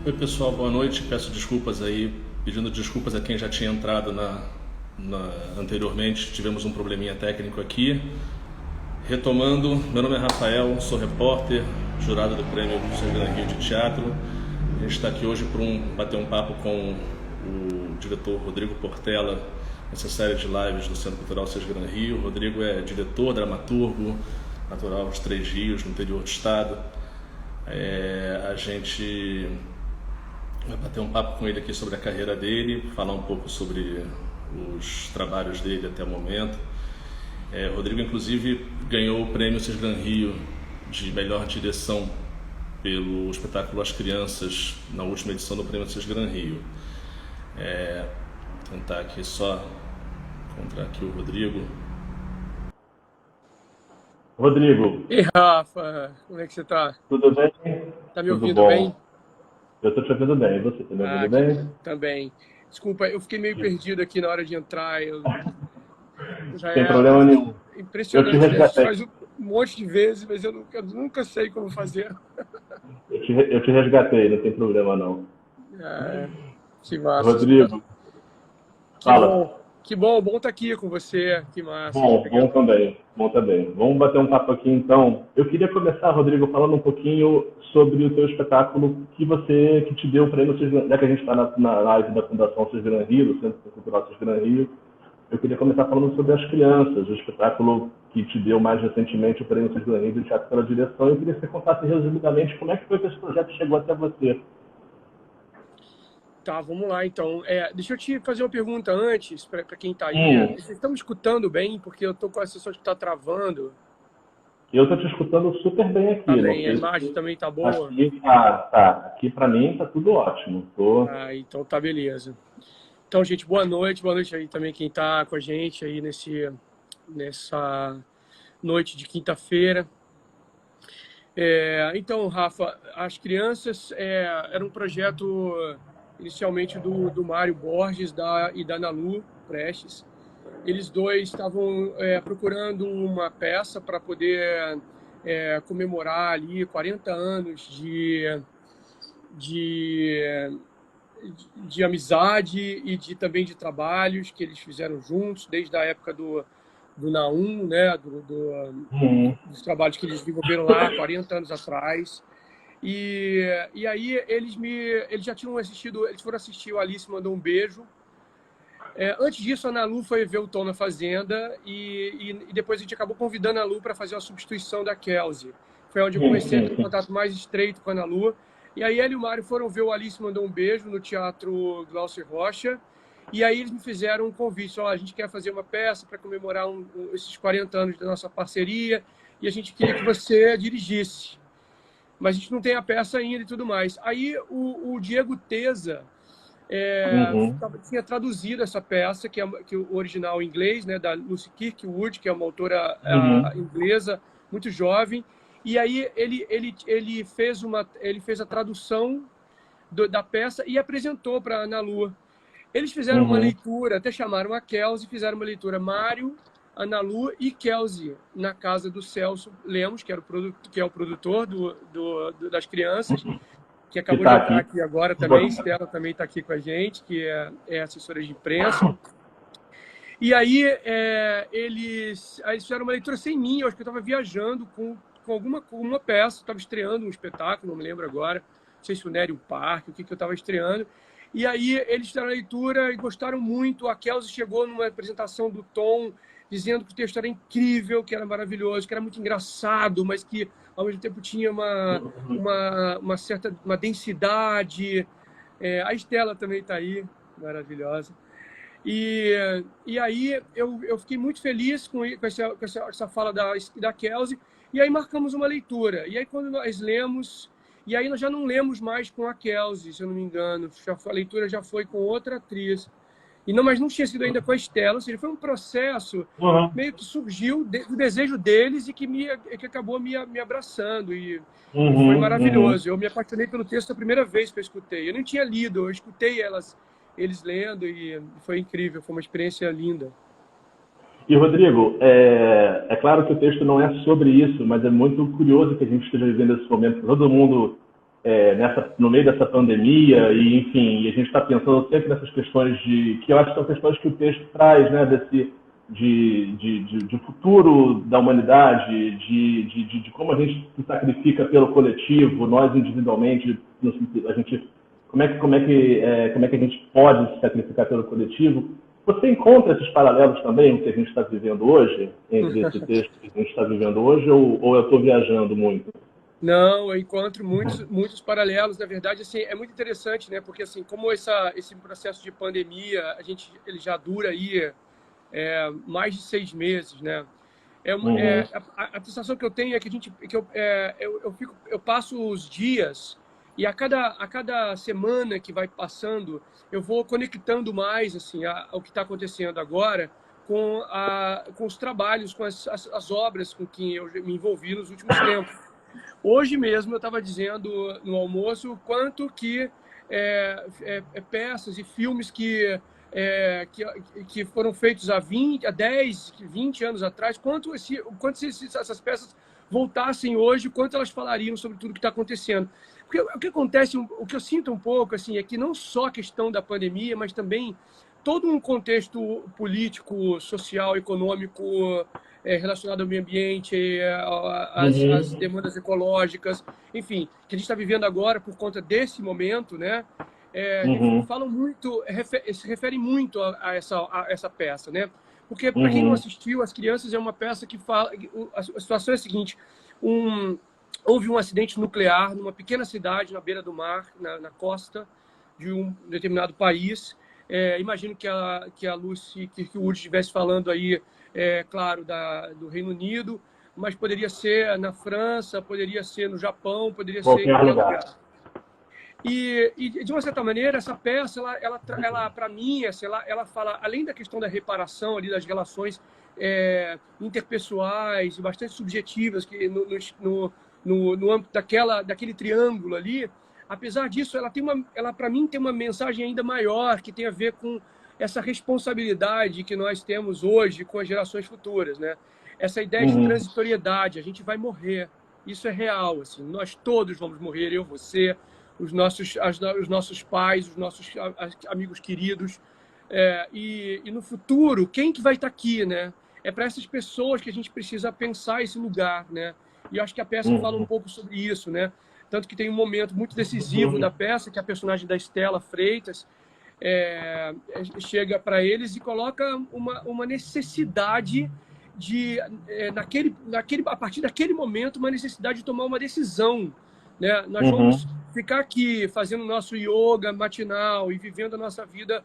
Oi pessoal, boa noite. Peço desculpas aí, pedindo desculpas a quem já tinha entrado anteriormente. Tivemos um probleminha técnico aqui. Retomando, meu nome é Rafael, sou repórter, jurado do Prêmio Sergipe Rio de Teatro. A gente está aqui hoje para bater um papo com o diretor Rodrigo Portela, nessa série de lives do Centro Cultural Sesgran Rio. O Rodrigo é diretor, dramaturgo, natural dos Três Rios, no interior do estado. A gente vai bater um papo com ele aqui sobre a carreira dele, falar um pouco sobre os trabalhos dele até o momento. Rodrigo, inclusive, ganhou o Prêmio Sesgran Rio de melhor direção pelo espetáculo As Crianças, na última edição do Prêmio Sesgran Rio. Vou tentar aqui só encontrar aqui o Rodrigo. Rodrigo. E Rafa, como é que você tá? Tudo bem? Tá me Tudo ouvindo bom. bem? Eu tô te ouvindo bem. E você, tá me ouvindo bem? Também. Desculpa, eu fiquei meio perdido aqui na hora de entrar. Sem problema nenhum. Impressionante, Eu te né? A gente resgatei. faz um monte de vezes, mas eu nunca sei como fazer. Eu te resgatei, não tem problema não. Que massa. Rodrigo, fala. Que bom estar aqui com você. Que massa. Bom também. Bom também. Vamos bater um papo aqui então. Eu queria começar, Rodrigo, falando um pouquinho sobre o teu espetáculo que te deu o prêmio Sesgran, já que a gente está na live da Fundação Sesgran Rio, do Centro Cultural Sesgran Rio. Eu queria começar falando sobre As Crianças, o espetáculo que te deu mais recentemente o prêmio Sesgran Rio de Teatro pela Direção. Eu queria que você contasse resumidamente como é que foi que esse projeto chegou até você. Tá, vamos lá então. Deixa eu te fazer uma pergunta antes, para quem está aí. Vocês estão me escutando bem? Porque eu estou com a sensação de que está travando. Eu estou te escutando super bem aqui. Tá bem, a imagem também tá boa? Aqui tá. Aqui para mim tá tudo ótimo. Então tá, beleza. Então, gente, boa noite aí também quem tá com a gente aí nessa noite de quinta-feira. Então, Rafa, As Crianças era um projeto inicialmente do Mário Borges e da Nalu Prestes. Eles dois estavam procurando uma peça para poder comemorar ali 40 anos de amizade e também de trabalhos que eles fizeram juntos, desde a época do Naum, né, dos trabalhos que eles desenvolveram lá 40 anos atrás. E aí eles já tinham assistido, eles foram assistir o Alice Mandou um Beijo. Antes disso, a Nalu foi ver o Tom na Fazenda e depois a gente acabou convidando a Nalu para fazer a substituição da Kelsey. Foi onde eu comecei a ter um contato mais estreito com a Nalu. E aí ele e o Mário foram ver o Alice Mandou um Beijo no Teatro Glaucio Rocha. E aí eles me fizeram um convite. A gente quer fazer uma peça para comemorar esses 40 anos da nossa parceria e a gente queria que você dirigisse. Mas a gente não tem a peça ainda e tudo mais. Aí o Diego Teza tinha traduzido essa peça, que o original em inglês, né, da Lucy Kirkwood, que é uma autora inglesa, muito jovem. E aí ele fez a tradução da peça e apresentou para a Ana Lu. Eles fizeram uma leitura, até chamaram a Kelsey, fizeram uma leitura Mário, Ana Lu e Kelsey, na casa do Celso Lemos, que é o produtor das Crianças, que acabou de entrar aqui agora também. Estela também está aqui com a gente, que é assessora de imprensa. E aí eles fizeram uma leitura sem mim. Eu acho que eu estava viajando com alguma peça, estava estreando um espetáculo, não me lembro agora, não sei se o Nério Parque, o que eu estava estreando. E aí eles fizeram a leitura e gostaram muito. A Kelsey chegou numa apresentação do Tom, dizendo que o texto era incrível, que era maravilhoso, que era muito engraçado, mas que ao mesmo tempo tinha uma certa densidade. A Estela também está aí, maravilhosa. E aí eu fiquei muito feliz com essa fala da Kelsey. E aí marcamos uma leitura. E aí quando nós lemos, e aí nós já não lemos mais com a Kelsey, se eu não me engano. A leitura já foi com outra atriz. Mas não tinha sido ainda com a Estela. Ou seja, foi um processo meio que surgiu do desejo deles e que acabou me abraçando. E foi maravilhoso. Eu me apaixonei pelo texto a primeira vez que eu escutei. Eu não tinha lido, eu escutei eles lendo e foi incrível. Foi uma experiência linda. E, Rodrigo, é claro que o texto não é sobre isso, mas é muito curioso que a gente esteja vivendo esse momento. Todo mundo no meio dessa pandemia, e enfim, e a gente está pensando sempre nessas questões que eu acho que são questões que o texto traz, né, de futuro da humanidade, de como a gente se sacrifica pelo coletivo, nós individualmente, como é que a gente pode se sacrificar pelo coletivo. Você encontra esses paralelos também com o que a gente está vivendo hoje, entre esse texto que a gente está vivendo hoje, ou eu estou viajando muito? Não, eu encontro muitos paralelos. Na verdade, assim, é muito interessante, né? Porque assim, como esse processo de pandemia, ele já dura aí mais de 6 meses, né? A sensação que eu tenho é que eu passo os dias e a cada semana que vai passando, eu vou conectando mais assim ao que está acontecendo agora com os trabalhos, com as obras com que eu me envolvi nos últimos tempos. Hoje mesmo eu estava dizendo no almoço o quanto que peças e filmes que foram feitos há 10, 20 anos atrás, quanto essas peças voltassem hoje, quanto elas falariam sobre tudo que está acontecendo. Porque o que acontece, o que eu sinto um pouco, assim, é que não só a questão da pandemia, mas também todo um contexto político, social, econômico relacionado ao meio ambiente, às demandas ecológicas, enfim, que a gente está vivendo agora por conta desse momento, né? Se referem muito a essa peça, né? Porque, para quem não assistiu, As Crianças é uma peça que fala... A situação é a seguinte, houve um acidente nuclear numa pequena cidade na beira do mar, na costa de um determinado país. Imagino que a Lucy Kirkwood estivesse falando aí, claro, do Reino Unido, mas poderia ser na França, poderia ser no Japão, poderia ser em qualquer lugar. E, de uma certa maneira, essa peça, ela para mim, ela fala, além da questão da reparação, ali, das relações interpessoais, bastante subjetivas, que no âmbito daquele triângulo ali, apesar disso, ela para mim tem uma mensagem ainda maior, que tem a ver com essa responsabilidade que nós temos hoje com as gerações futuras, né? Essa ideia de transitoriedade, a gente vai morrer, isso é real, assim, nós todos vamos morrer, eu, você, os nossos pais, os nossos amigos queridos, e no futuro, quem que vai estar aqui, né? É para essas pessoas que a gente precisa pensar esse lugar, né? E eu acho que a peça fala um pouco sobre isso, né? Tanto que tem um momento muito decisivo da peça, que a personagem da Estela Freitas chega para eles e coloca uma necessidade a partir daquele momento, uma necessidade de tomar uma decisão, né? Nós vamos ficar aqui fazendo nosso yoga matinal e vivendo a nossa vida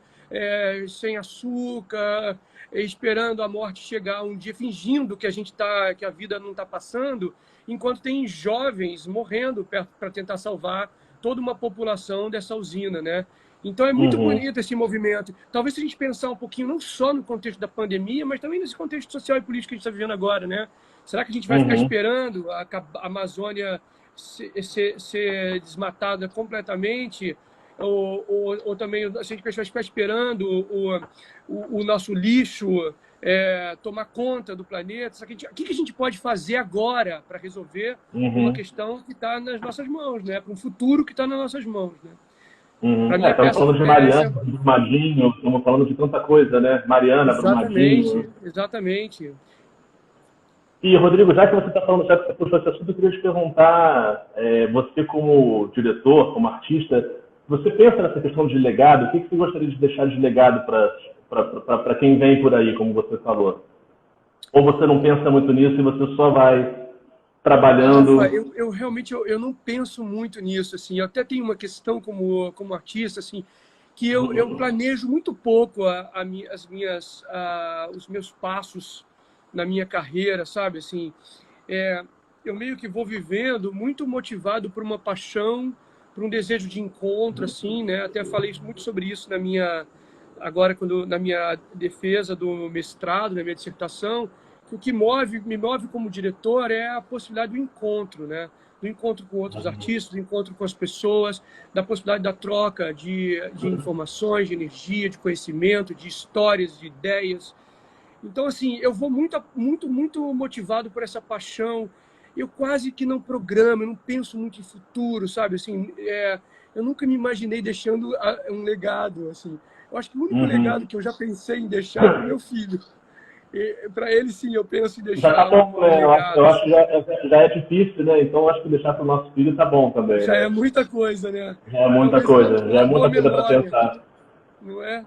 sem açúcar, esperando a morte chegar um dia, fingindo que a vida não está passando, enquanto tem jovens morrendo para tentar salvar toda uma população dessa usina, né? Então é muito bonito esse movimento. Talvez se a gente pensar um pouquinho, não só no contexto da pandemia, mas também nesse contexto social e político que a gente está vivendo agora, né? Será que a gente vai ficar esperando a Amazônia ser desmatada completamente? Ou também, se a gente vai ficar esperando o nosso lixo tomar conta do planeta? O que a gente pode fazer agora para resolver uma questão que está nas nossas mãos, né? Para um futuro que está nas nossas mãos, né? Estamos falando de Mariana, Brumadinho, estamos falando de tanta coisa, né? Mariana, Brumadinho. Exatamente. E, Rodrigo, já que você está falando, já que você puxou esse assunto, eu queria te perguntar, você como diretor, como artista, você pensa nessa questão de legado? O que você gostaria de deixar de legado para quem vem por aí, como você falou? Ou você não pensa muito nisso e você só vai trabalhando? Eu realmente não penso muito nisso, assim. Eu até tenho uma questão como artista, assim, que eu planejo muito pouco os meus passos na minha carreira, sabe? Assim, eu meio que vou vivendo muito motivado por uma paixão, por um desejo de encontro, assim, né? Até falei muito sobre isso na minha defesa do mestrado, na minha dissertação. O que me move como diretor é a possibilidade do encontro, né? Do encontro com outros artistas, do encontro com as pessoas, da possibilidade da troca de informações, de energia, de conhecimento, de histórias, de ideias. Então, assim, eu vou muito motivado por essa paixão eu quase que não programo, eu não penso muito em futuro, sabe? Assim, eu nunca me imaginei deixando um legado, assim. Eu acho que o único legado que eu já pensei em deixar é para o meu filho. Para ele, sim, eu penso em Já tá deixar bom, um né? legado. Eu acho que já é difícil, né? Então eu acho que deixar para o nosso filho tá bom também, Já é né? muita coisa, né? Já é muita Talvez coisa, já é uma boa muita coisa para memória, pensar. não é?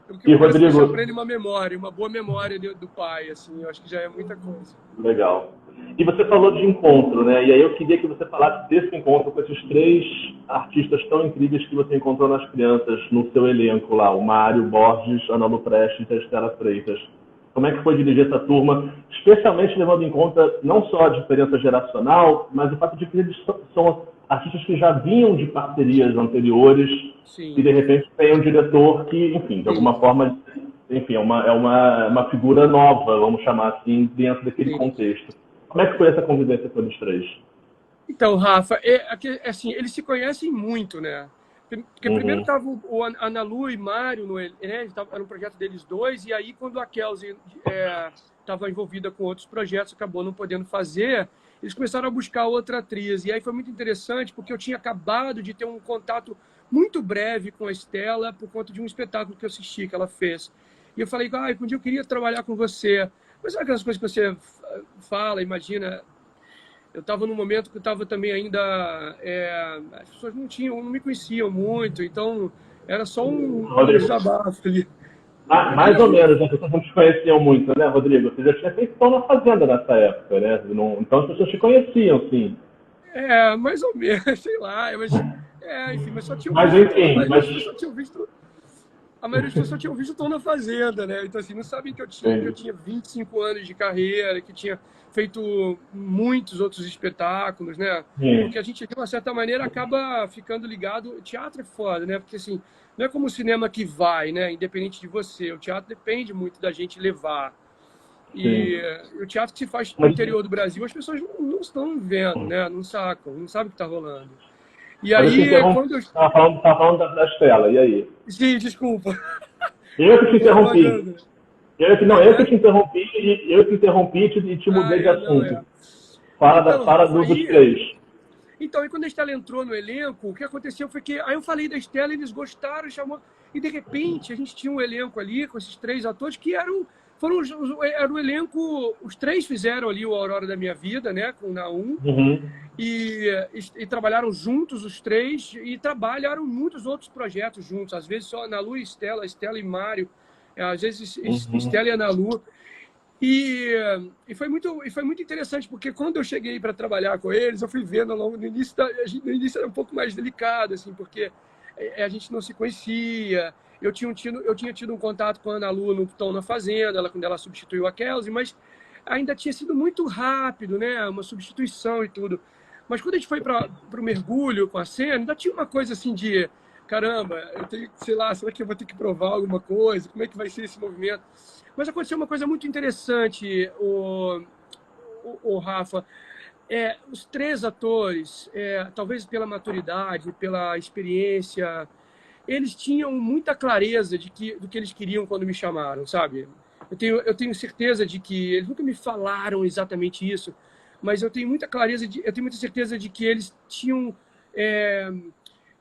O que E eu penso é deixar para Rodrigo, ele uma memória, uma boa memória do pai, assim. Eu acho que já é muita coisa. legal. E você falou de encontro, né? E aí eu queria que você falasse desse encontro com esses 3 artistas tão incríveis que você encontrou nas crianças no seu elenco lá, o Mário Borges, Ana Lu Prestes e a Estela Freitas. Como é que foi dirigir essa turma, especialmente levando em conta não só a diferença geracional, mas o fato de que eles são artistas que já vinham de parcerias anteriores e Sim, de repente tem um diretor que, enfim, de sim, alguma forma, enfim, é uma figura nova, vamos chamar assim, dentro daquele sim. contexto. Como é que foi essa convivência com eles 3? Então, Rafa, assim, eles se conhecem muito, né? Porque primeiro Uhum. tava o Ana Lu e Mário, né? Era um projeto deles dois, e aí quando a Kelsey estava envolvida com outros projetos, acabou não podendo fazer, eles começaram a buscar outra atriz. E aí foi muito interessante, porque eu tinha acabado de ter um contato muito breve com a Estela por conta de um espetáculo que eu assisti, que ela fez. E eu falei, um dia eu queria trabalhar com você. Mas sabe aquelas coisas que você fala, imagina? Eu estava num momento que eu estava também ainda... as pessoas não me conheciam muito, então era só um Rodrigo, desabafo ali. Eu mais queria ou muito... menos, as pessoas não te conheciam muito, né, Rodrigo? Você já tinha feito Pão na Fazenda nessa época, né? Então as pessoas te conheciam, sim. mais ou menos, sei lá. Enfim, mas só tinham Mas visto... A enfim, maioria das pessoas só tinham visto... A maioria das pessoas só tinham visto Tom na Fazenda, né? Então, assim, não sabem que eu tinha 25 anos de carreira, que tinha feito muitos outros espetáculos, né? sim, Porque a gente, de uma certa maneira, acaba ficando ligado... O teatro é foda, né? Porque, assim, não é como o cinema que vai, né? Independente de você. O teatro depende muito da gente levar. E sim. o teatro que se faz no Mas, interior do Brasil, as pessoas não estão vendo, né? Não sacam, não sabem o que está rolando. E mas eu te aí, interrompi, quando eu... tava falando da Estela, e aí? Sim, desculpa. Eu que te Tô interrompi. devagando. Eu que te interrompi, e te mudei de Não, assunto. Então, Fala Rafa, dos 3. então, aí quando a Estela entrou no elenco, o que aconteceu foi que aí eu falei da Estela, eles gostaram, chamou, e de repente a gente tinha um elenco ali com esses 3 atores que era o elenco, os 3 fizeram ali o Aurora da Minha Vida, né, com o Naum, Uhum. e trabalharam juntos os 3 e trabalharam muitos outros projetos juntos, às vezes só Ana Lu e Estela e Mário, às vezes Uhum. Estela e Ana Lu. E foi muito interessante, porque quando eu cheguei para trabalhar com eles, eu fui vendo no início era um pouco mais delicado, assim, porque a gente não se conhecia. Eu tinha tido um contato com a Ana Lu no Tom na Fazenda, quando ela substituiu a Kelsey, mas ainda tinha sido muito rápido, né? Uma substituição e tudo. Mas quando a gente foi para o mergulho com a cena, ainda tinha uma coisa assim de caramba, eu tenho, sei lá, será que eu vou ter que provar alguma coisa? Como é que vai ser esse movimento? Mas aconteceu uma coisa muito interessante, o Rafa. Os 3 atores, talvez pela maturidade, pela experiência, eles tinham muita clareza do que eles queriam quando me chamaram, sabe? Eu tenho certeza de que eles nunca me falaram exatamente isso, mas eu tenho muita certeza de que eles tinham,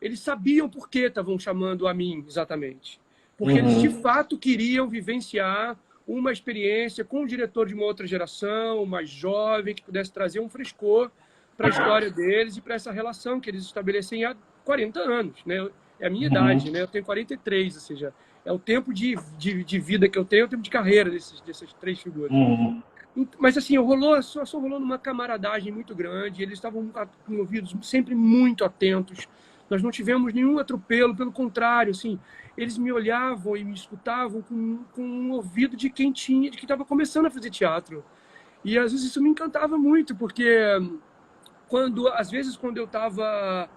eles sabiam por que estavam chamando a mim exatamente, porque eles de Uhum. fato queriam vivenciar uma experiência com um diretor de uma outra geração, mais jovem, que pudesse trazer um frescor para a história deles e para essa relação que eles estabelecem há 40 anos, né? É a minha idade, Uhum. né? Eu tenho 43, ou seja, é o tempo de vida que eu tenho, é o tempo de carreira dessas 3 figuras. Uhum. Mas assim, só rolou numa camaradagem muito grande, eles estavam com ouvidos sempre muito atentos, nós não tivemos nenhum atropelo, pelo contrário, assim, eles me olhavam e me escutavam com um ouvido de quem estava começando a fazer teatro. E às vezes isso me encantava muito, porque às vezes quando eu estava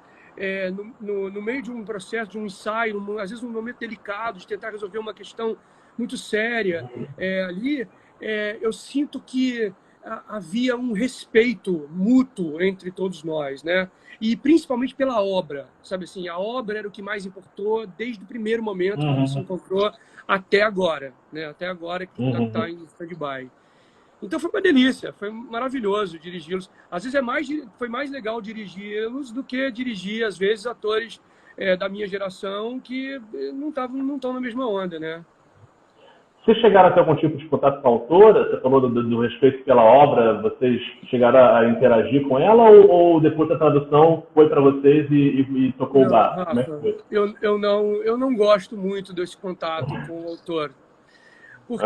no meio de um processo, de um ensaio, às vezes num momento delicado, de tentar resolver uma questão muito séria ali, eu sinto que havia um respeito mútuo entre todos nós, né? E principalmente pela obra, sabe assim, a obra era o que mais importou desde o primeiro momento que a gente se Uhum. encontrou até agora, né? Até agora que Uhum. está em stand-by. Então foi uma delícia, foi maravilhoso dirigi-los. Às vezes foi mais legal dirigi-los do que dirigir, às vezes, atores da minha geração que não estão na mesma onda, né? Vocês chegaram a ter algum tipo de contato com a autora? Você falou do respeito pela obra, vocês chegaram a interagir com ela ou depois da tradução foi para vocês e tocou o bar? Rafa, como é que foi? eu não gosto muito desse contato com o autor. Porque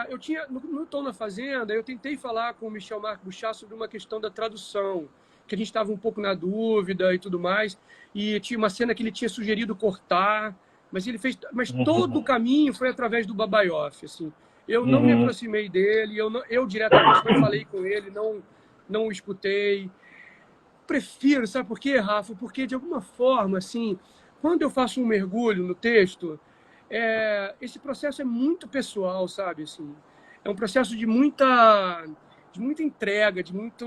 eu tinha, no Tom na Fazenda, eu tentei falar com o Michel Marc Bouchard sobre uma questão da tradução, que a gente estava um pouco na dúvida e tudo mais, e tinha uma cena que ele tinha sugerido cortar, mas ele fez, mas todo o caminho foi através do Babaioff, assim. Eu não me aproximei dele, eu diretamente não falei com ele, não o escutei. Prefiro, sabe por quê, Rafa? Porque de alguma forma, assim, quando eu faço um mergulho no texto, esse processo é muito pessoal, sabe? Assim, é um processo de muita entrega, de muito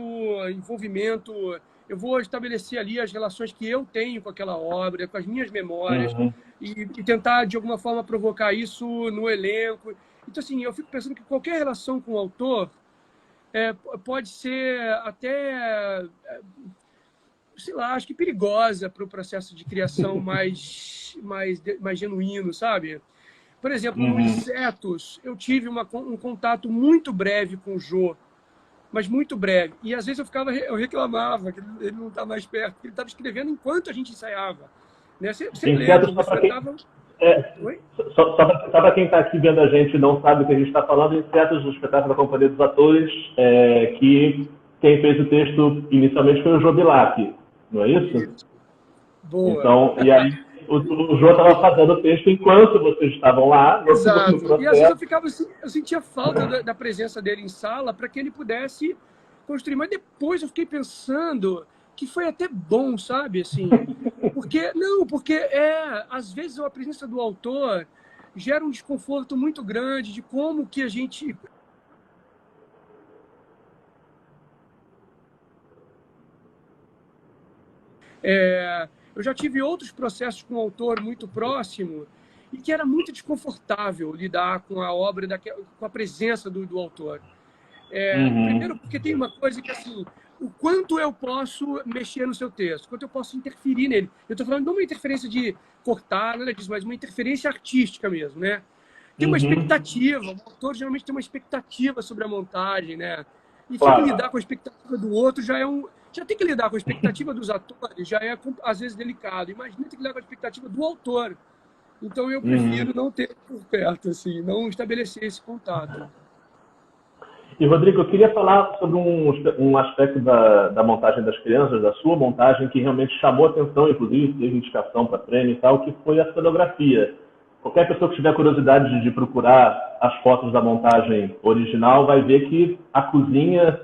envolvimento. Eu vou estabelecer ali as relações que eu tenho com aquela obra, com as minhas memórias, e tentar, de alguma forma, provocar isso no elenco. Então, assim, eu fico pensando que qualquer relação com o autor pode ser até, sei lá, acho que perigosa para o processo de criação mais genuíno, sabe? Por exemplo, no Insetos, eu tive um contato muito breve com o Jô, mas muito breve. E às vezes eu reclamava que ele não está mais perto, que ele estava escrevendo enquanto a gente ensaiava. Né? Você lembra? Só para quem está aqui vendo a gente e não sabe o que a gente está falando, Insetos, do espetáculo da Companhia dos Atores, que quem fez o texto inicialmente foi o Jô Bilac, não é isso? Boa. Então, e aí o Jô estava fazendo o texto enquanto vocês estavam lá. Exato. E às vezes eu sentia falta da presença dele em sala para que ele pudesse construir. Mas depois eu fiquei pensando que foi até bom, sabe? Assim, porque às vezes a presença do autor gera um desconforto muito grande de como que a gente... Eu já tive outros processos com um autor muito próximo e que era muito desconfortável lidar com a obra, com a presença do autor. Primeiro porque tem uma coisa que, assim, o quanto eu posso mexer no seu texto, quanto eu posso interferir nele. Eu estou falando não uma interferência de cortar, nada disso, mas uma interferência artística mesmo, né? Tem uma expectativa, o autor geralmente tem uma expectativa sobre a montagem, né? E lidar com a expectativa do outro já tem que lidar com a expectativa dos atores, já é, às vezes, delicado. Imagina ter que lidar com a expectativa do autor. Então, eu prefiro não ter por perto, assim, não estabelecer esse contato. E, Rodrigo, eu queria falar sobre um aspecto da montagem das crianças, da sua montagem, que realmente chamou atenção, inclusive, teve indicação para prêmio e tal, que foi a cenografia. Qualquer pessoa que tiver curiosidade de procurar as fotos da montagem original vai ver que a cozinha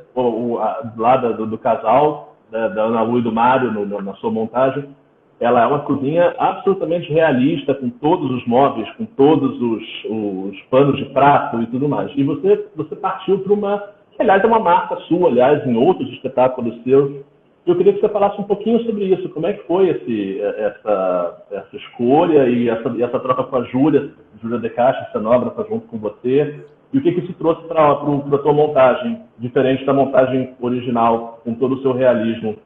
lá do casal, da Ana Lu e do Mário, na sua montagem, ela é uma cozinha absolutamente realista, com todos os móveis, com todos os panos de prato e tudo mais. E você partiu para que, aliás, é uma marca sua, aliás, em outros espetáculos seus. Eu queria que você falasse um pouquinho sobre isso. Como é que foi essa escolha e essa troca com a Júlia De Castro, cenógrafa, junto com você? E o que isso trouxe para a tua montagem, diferente da montagem original, com todo o seu realismo?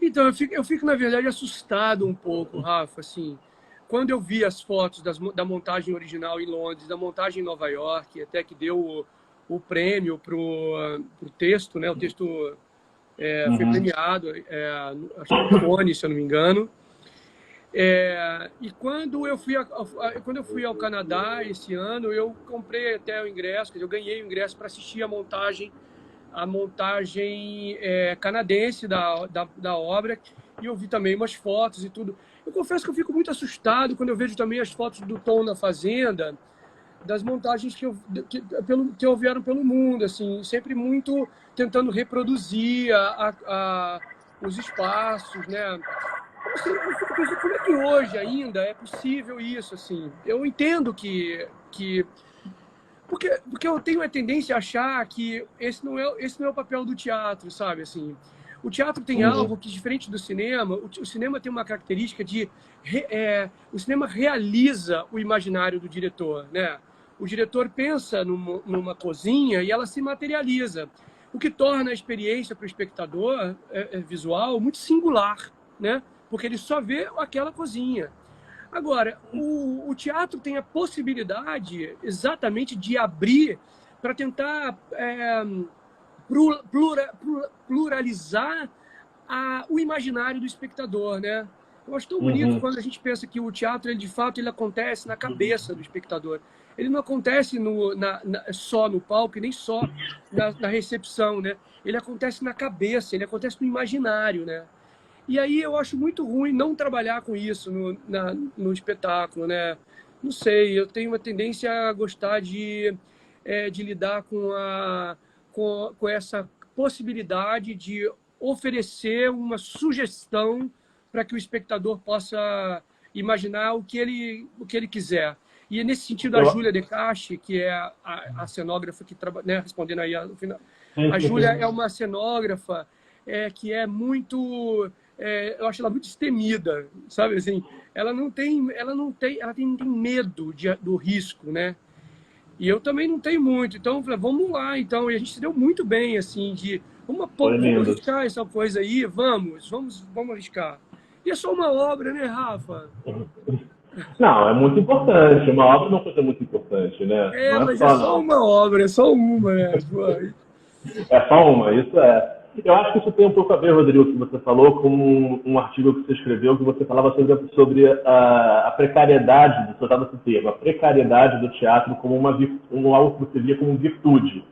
Então, eu fico, na verdade, assustado um pouco, Rafa, assim, quando eu vi as fotos da montagem original em Londres, da montagem em Nova York, até que deu o prêmio para o texto, né? O texto foi premiado, acho que no Tony, se eu não me engano. E quando eu fui ao Canadá esse ano, eu comprei até o ingresso, eu ganhei o ingresso para assistir a montagem canadense da obra, e eu vi também umas fotos e tudo. Eu confesso que eu fico muito assustado quando eu vejo também as fotos do Tom na Fazenda, das montagens que houveram pelo mundo, assim, sempre muito tentando reproduzir os espaços, né? Eu fico pensando, como é que hoje ainda é possível isso, assim? Eu entendo que porque eu tenho a tendência a achar que esse não é o papel do teatro, sabe? Assim, o teatro tem algo que, diferente do cinema, o cinema tem uma característica o cinema realiza o imaginário do diretor, né? o diretor pensa numa cozinha e ela se materializa, o que torna a experiência para o espectador visual muito singular, né? Porque ele só vê aquela cozinha. Agora, o teatro tem a possibilidade exatamente de abrir para tentar pluralizar o imaginário do espectador, né? Eu acho tão bonito quando a gente pensa que o teatro, ele, de fato, ele acontece na cabeça do espectador. Ele não acontece só no palco e nem só na recepção, né? Ele acontece na cabeça, ele acontece no imaginário, né? E aí eu acho muito ruim não trabalhar com isso no espetáculo, né? Não sei, eu tenho uma tendência a gostar de lidar com essa possibilidade de oferecer uma sugestão para que o espectador possa imaginar o que ele quiser. E nesse sentido, a Júlia De Castro, que é a cenógrafa que trabalha, né, respondendo aí no final, a Júlia é uma cenógrafa que é muito, eu acho ela muito destemida, sabe assim? Ela tem medo do risco, né? E eu também não tenho muito. Então, eu falei, vamos lá, então. E a gente se deu muito bem, assim, vamos arriscar essa coisa aí, vamos arriscar. E é só uma obra, né, Rafa? Não, é muito importante. Uma obra é uma coisa muito importante, né? Mas é só uma obra, é só uma, né? É só uma, isso é. Eu acho que isso tem um pouco a ver, Rodrigo, que você falou, com um artigo que você escreveu, que você falava sobre a precariedade, você usava esse termo, a precariedade do teatro como algo que você via como virtude.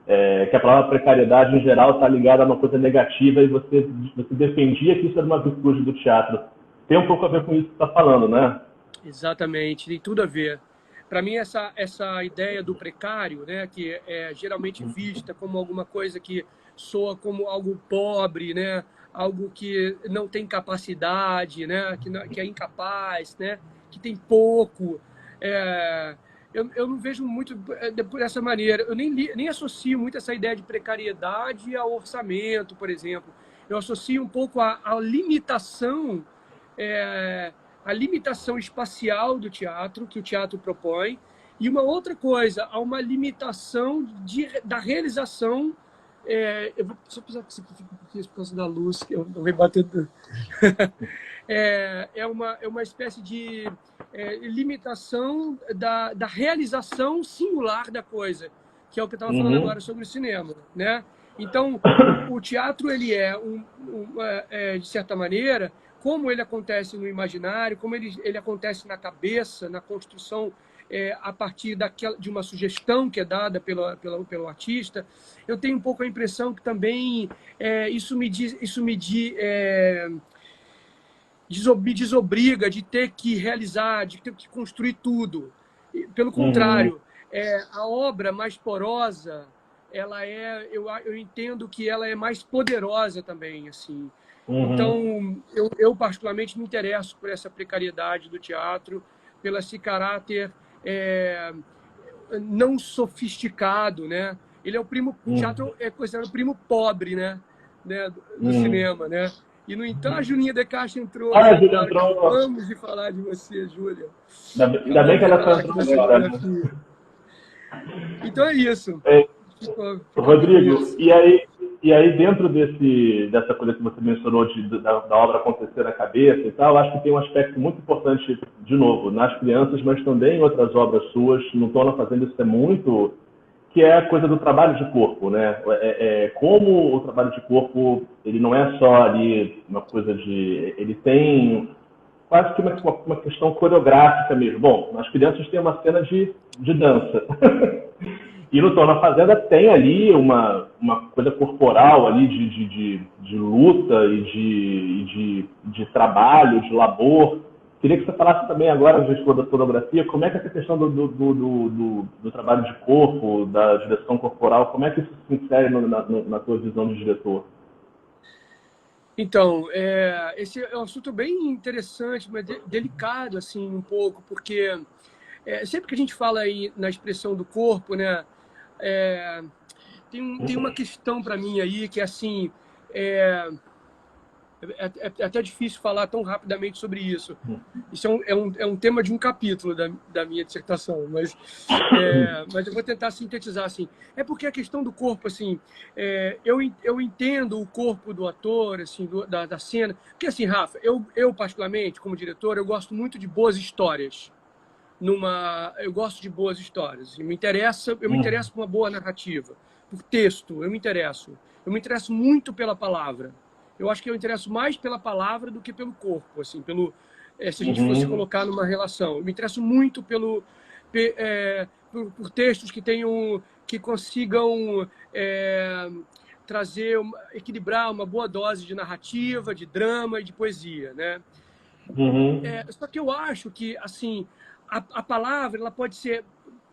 Que a palavra precariedade, em geral, está ligada a uma coisa negativa e você defendia que isso era uma virtude do teatro. Tem um pouco a ver com isso que você está falando, né? Exatamente, tem tudo a ver. Para mim, essa ideia do precário, né, que é geralmente vista como alguma coisa que soa como algo pobre, né, algo que não tem capacidade, né, que é incapaz, né, que tem pouco. Eu não vejo muito dessa maneira. Eu nem associo muito essa ideia de precariedade ao orçamento, por exemplo. Eu associo um pouco a limitação, a limitação espacial do teatro, que o teatro propõe, e uma outra coisa, a uma limitação da realização. Eu vou só precisar que você fique por causa da luz, que eu não vou bater. É uma espécie de limitação da realização singular da coisa, que é o que eu estava falando agora sobre o cinema, né? Então, o teatro, ele de certa maneira, como ele acontece no imaginário, como ele acontece na cabeça, na construção a partir de uma sugestão que é dada pelo artista, eu tenho um pouco a impressão que também isso me desobriga de ter que realizar, de ter que construir tudo. Pelo contrário, a obra mais porosa, eu entendo que ela é mais poderosa também, assim. Então, eu particularmente me interesso por essa precariedade do teatro, pelo esse caráter não sofisticado, né? Ele é o o teatro é considerado o primo pobre, né? Do cinema, né? E, no entanto, a Julinha De Castro entrou. A Júlia entrou. Vamos de falar de você, Júlia. Ainda bem que ela está entrando agora. Então é isso. Rodrigo, e aí dentro dessa coisa que você mencionou da obra acontecer na cabeça e tal, acho que tem um aspecto muito importante, de novo, nas crianças, mas também em outras obras suas, no Tona Fazendo isso muito, que é a coisa do trabalho de corpo, né? Como o trabalho de corpo, ele não é só ali uma coisa ele tem quase que uma questão coreográfica mesmo. Bom, nas crianças tem uma cena de dança. E no Tona Fazenda tem ali uma coisa corporal ali de luta e de trabalho, de labor. Queria que você falasse também agora, a gente falou da fotografia, como é que essa questão do trabalho de corpo, da direção corporal, como é que isso se insere na tua visão de diretor? Então, esse é um assunto bem interessante, mas delicado, assim, um pouco, porque sempre que a gente fala aí na expressão do corpo, né, tem uma questão para mim aí que é assim, É até difícil falar tão rapidamente sobre isso. Isso é um tema de um capítulo da minha dissertação, mas eu vou tentar sintetizar assim. É porque a questão do corpo, assim, eu entendo o corpo do ator, assim, da cena. Porque assim, Rafa, eu particularmente, como diretor, eu gosto muito de boas histórias. Eu gosto de boas histórias. Eu me interesso por uma boa narrativa, por texto. Eu me interesso muito pela palavra. Eu acho que eu interesso mais pela palavra do que pelo corpo, assim, se a gente fosse colocar numa relação. Eu me interesso muito por textos que consigam equilibrar uma boa dose de narrativa, de drama e de poesia, né? Só que eu acho que, assim, a palavra ela pode ser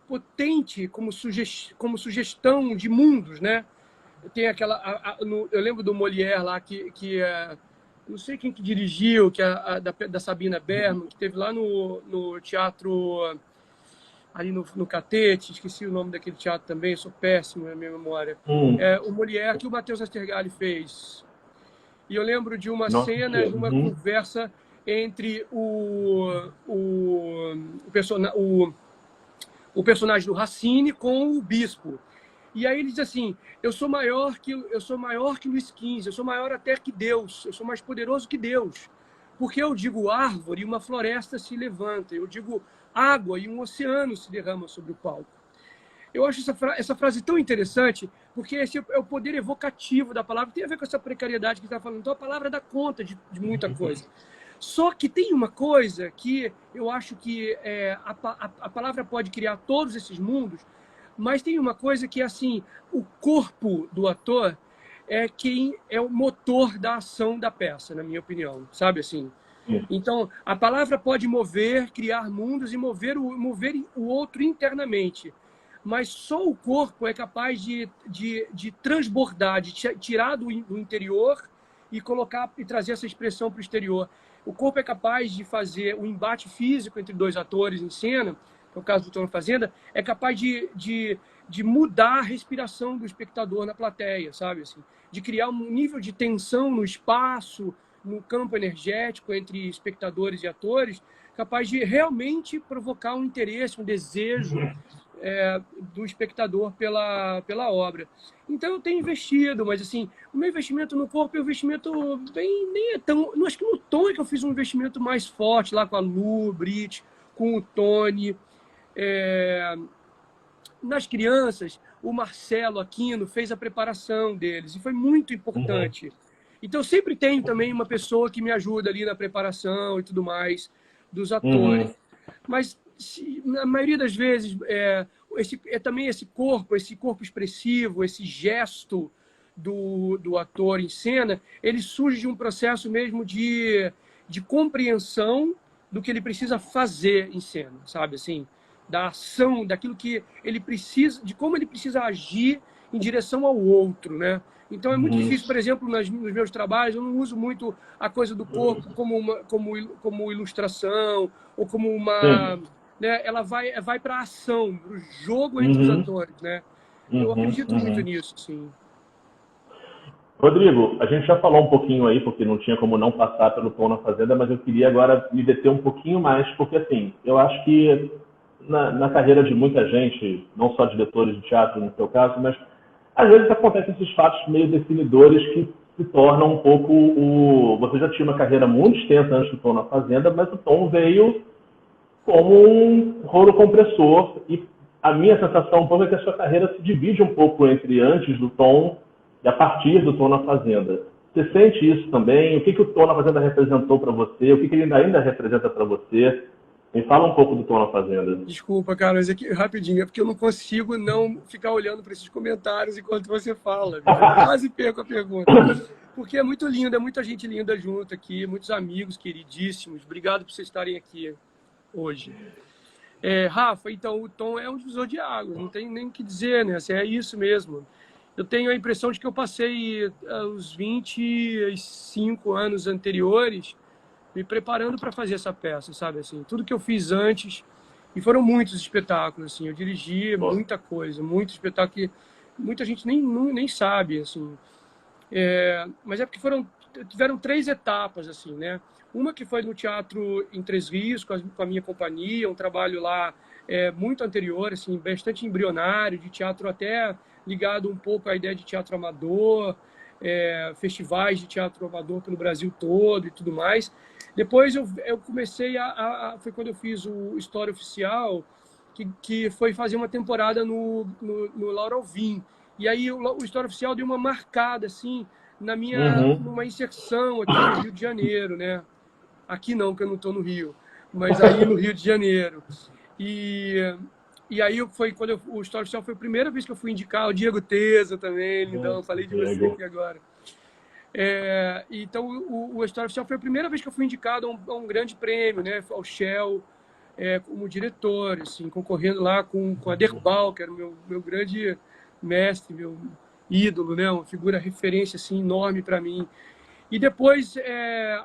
potente como sugestão de mundos, né? Tem eu lembro do Molière lá que não sei quem que dirigiu, da Sabina Berman, que teve lá no teatro ali no Catete, esqueci o nome daquele teatro também, sou péssimo na minha memória. O Molière que o Matheus Nastergalli fez. E eu lembro de uma cena, de uma conversa entre o personagem do Racine com o bispo. E aí ele diz assim: eu sou maior que Luís XV, eu sou maior até que Deus, eu sou mais poderoso que Deus. Porque eu digo árvore e uma floresta se levanta, eu digo água e um oceano se derrama sobre o palco. Eu acho essa frase tão interessante, porque esse é o poder evocativo da palavra, tem a ver com essa precariedade que está falando. Então a palavra dá conta de muita coisa. Só que tem uma coisa que eu acho que a palavra pode criar todos esses mundos, mas tem uma coisa que, assim, o corpo do ator é quem é o motor da ação da peça, na minha opinião, sabe assim? Então, a palavra pode mover, criar mundos e mover o outro internamente, mas só o corpo é capaz de transbordar, de tirar do interior e trazer essa expressão para o exterior. O corpo é capaz de fazer o embate físico entre dois atores em cena, no caso do Tô na Fazenda, é capaz de mudar a respiração do espectador na plateia, sabe? Assim, de criar um nível de tensão no espaço, no campo energético entre espectadores e atores, capaz de realmente provocar um interesse, um desejo do espectador pela obra. Então eu tenho investido, mas assim, o meu investimento no corpo é um investimento nem é tão... Não, acho que no Tom é que eu fiz um investimento mais forte lá com a Lu, Brit, com o Tony. Nas crianças, o Marcelo Aquino fez a preparação deles e foi muito importante. Então, eu sempre tenho também uma pessoa que me ajuda ali na preparação e tudo mais dos atores. Mas, na maioria das vezes, também esse corpo expressivo, esse gesto do ator em cena, ele surge de um processo mesmo de compreensão do que ele precisa fazer em cena, sabe assim? Da ação, daquilo que ele precisa, de como ele precisa agir em direção ao outro, né? Então é muito difícil, por exemplo, nos meus trabalhos, eu não uso muito a coisa do corpo como ilustração ou como uma, né? Ela vai para a ação, para o jogo entre os atores, né? Eu acredito muito nisso, sim. Rodrigo, a gente já falou um pouquinho aí, porque não tinha como não passar pelo Tom na Fazenda, mas eu queria agora me deter um pouquinho mais, porque assim, eu acho que na carreira de muita gente, não só diretores de teatro no seu caso, mas às vezes acontecem esses fatos meio definidores que se tornam um pouco Você já tinha uma carreira muito extensa antes do Tom na Fazenda, mas o Tom veio como um rolo compressor e a minha sensação um pouco é que a sua carreira se divide um pouco entre antes do Tom e a partir do Tom na Fazenda. Você sente isso também? O que o Tom na Fazenda representou para você? O que ele ainda representa para você? Me fala um pouco do Tom na Fazenda. Desculpa, cara, mas aqui, rapidinho, é porque eu não consigo não ficar olhando para esses comentários enquanto você fala. Eu quase perco a pergunta. Porque é muito lindo, é muita gente linda junto aqui, muitos amigos queridíssimos. Obrigado por vocês estarem aqui hoje. Rafa, então, o Tom é um divisor de águas, não tem nem o que dizer, né? Assim, é isso mesmo. Eu tenho a impressão de que eu passei os 25 anos anteriores me preparando para fazer essa peça, sabe? Assim, tudo que eu fiz antes, e foram muitos espetáculos, assim, eu dirigi muita coisa, muito espetáculo que muita gente nem sabe, assim. Mas é porque tiveram 3 etapas, assim, né? Uma que foi no Teatro em Três Rios, com a minha companhia, um trabalho lá muito anterior, assim, bastante embrionário, de teatro até ligado um pouco à ideia de teatro amador, festivais de teatro amador pelo Brasil todo e tudo mais. Depois eu comecei foi quando eu fiz o História Oficial, que foi fazer uma temporada no Laura Alvim. E aí o História Oficial deu uma marcada, assim, numa inserção aqui no Rio de Janeiro, né? Aqui não, que eu não estou no Rio, mas aí no Rio de Janeiro. E aí foi quando o História Oficial foi a primeira vez que eu fui indicar o Diego Teza também, lindão, falei de você aqui agora. Então o História Oficial foi a primeira vez que eu fui indicado a um grande prêmio, né? Ao Shell, como diretor, assim, concorrendo lá com a Derbal, que era o meu grande mestre, meu ídolo, né? Uma figura referência assim, enorme para mim. E depois,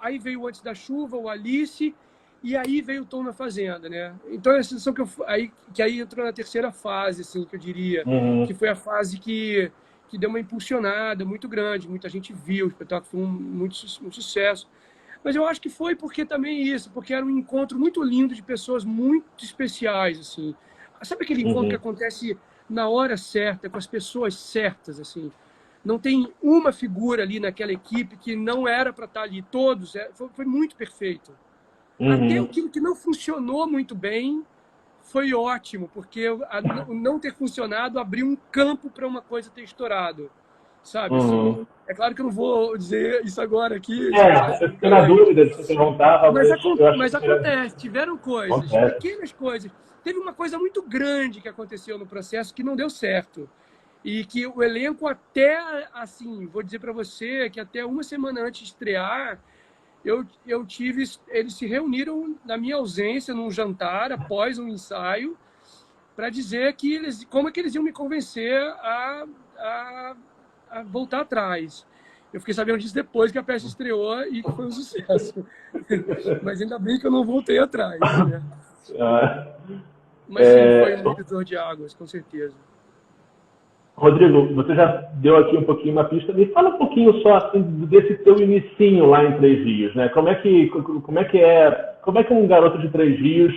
aí veio Antes da Chuva, o Alice, e aí veio o Tom na Fazenda, né? Então, a sensação que aí entrou na terceira fase, assim, que eu diria, que foi a fase que deu uma impulsionada muito grande, muita gente viu, o espetáculo foi um sucesso. Mas eu acho que foi porque também porque era um encontro muito lindo de pessoas muito especiais, assim. Sabe aquele encontro que acontece na hora certa, com as pessoas certas, assim? Não tem uma figura ali naquela equipe que não era para estar ali. Todos. Foi muito perfeito. Até aquilo que não funcionou muito bem foi ótimo, porque o não ter funcionado abriu um campo para uma coisa ter estourado. Sabe? Assim, é claro que eu não vou dizer isso agora aqui. Você fica na dúvida de se perguntava, mas acontece. Tiveram coisas, pequenas coisas. Teve uma coisa muito grande que aconteceu no processo que não deu certo. E que o elenco até, assim, vou dizer para você que até uma semana antes de estrear, eles se reuniram na minha ausência num jantar após um ensaio para dizer como é que eles iam me convencer a voltar atrás. Eu fiquei sabendo disso depois que a peça estreou e que foi um sucesso. Mas ainda bem que eu não voltei atrás, né? Mas sim, foi um divisor de águas, com certeza. Rodrigo, você já deu aqui um pouquinho uma pista. Me fala um pouquinho só assim, desse teu inicinho lá em Três Rios, né? Como é que um garoto de Três Rios,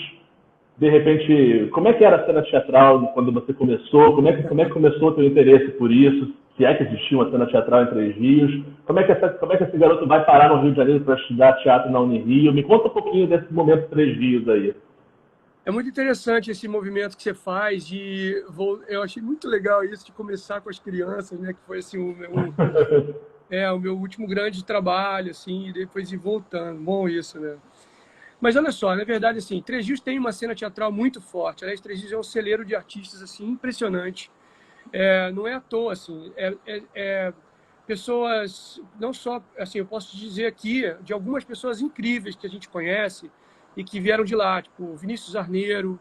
de repente, como é que era a cena teatral quando você começou? Como é que começou o teu interesse por isso? Se é que existia uma cena teatral em Três Rios? Como é que esse garoto vai parar no Rio de Janeiro para estudar teatro na Unirio? Me conta um pouquinho desse momento Três Rios aí. É muito interessante esse movimento que você faz eu achei muito legal isso de começar com as crianças, né? Que foi assim o meu último grande trabalho, assim, e depois ir voltando. Bom isso, né? Mas olha só, na verdade, assim, Três Rios tem uma cena teatral muito forte. Aliás, Três Rios é um celeiro de artistas assim impressionante. Não é à toa, assim, pessoas, não só, assim, eu posso dizer aqui de algumas pessoas incríveis que a gente conhece e que vieram de lá, tipo Vinícius Arneiro,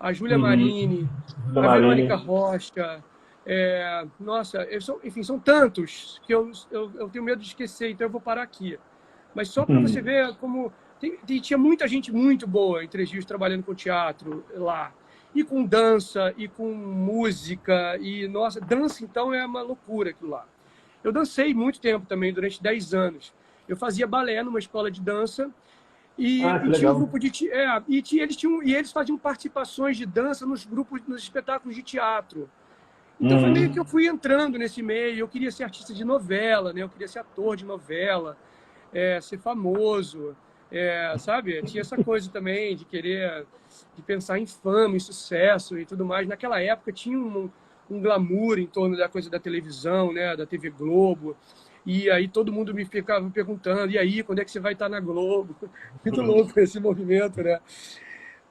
a Júlia Marini, a Verônica Rocha. Nossa, enfim, são tantos que eu tenho medo de esquecer, então eu vou parar aqui. Mas só para você ver como tinha muita gente muito boa em Três Rios trabalhando com teatro lá. E com dança, e com música, e, nossa, dança, então, é uma loucura aquilo lá. Eu dancei muito tempo também, durante 10 anos. Eu fazia balé numa escola de dança, e tinha um grupo de... eles faziam participações de dança nos espetáculos de teatro. Então, foi meio que eu fui entrando nesse meio, eu queria ser artista de novela, né? Eu queria ser ator de novela, ser famoso, sabe? Tinha essa coisa também de querer... de pensar em fama, em sucesso e tudo mais. Naquela época tinha um glamour em torno da coisa da televisão, né, da TV Globo, e aí todo mundo me ficava perguntando, e aí, quando é que você vai estar na Globo? Muito louco esse movimento, né?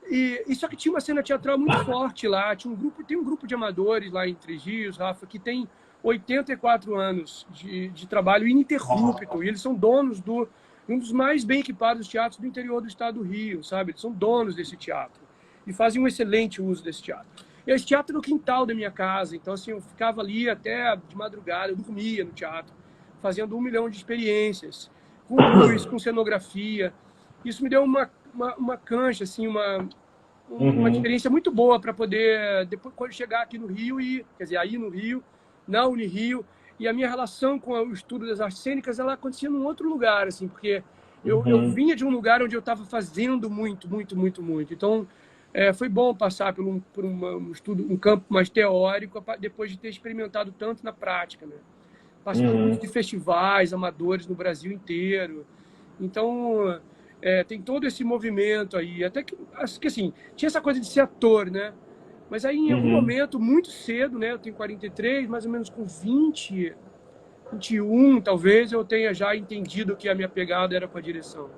E só que tinha uma cena teatral muito forte lá, tem um grupo de amadores lá em Três Rios, Rafa, que tem 84 anos de trabalho ininterrupto, e eles são donos um dos mais bem equipados teatros do interior do estado do Rio, sabe? Eles são donos desse teatro e fazem um excelente uso desse teatro. E esse teatro no quintal da minha casa, então assim, eu ficava ali até de madrugada, eu dormia no teatro, fazendo 1 milhão de experiências, com luz, com cenografia. Isso me deu uma cancha, assim, uma experiência muito boa para poder, depois, quando chegar aqui no Rio, quer dizer, aí no Rio, na Unirio, e a minha relação com o estudo das artes cênicas, ela acontecia num outro lugar, assim, porque eu vinha de um lugar onde eu estava fazendo muito. Então, foi bom passar por um estudo, um campo mais teórico, depois de ter experimentado tanto na prática, né? Participei muito de festivais amadores no Brasil inteiro. Então, tem todo esse movimento aí. Até que, assim, tinha essa coisa de ser ator, né? Mas aí, em algum momento, muito cedo, né? Eu tenho 43, mais ou menos com 20, 21, talvez, eu tenha já entendido que a minha pegada era com a direção.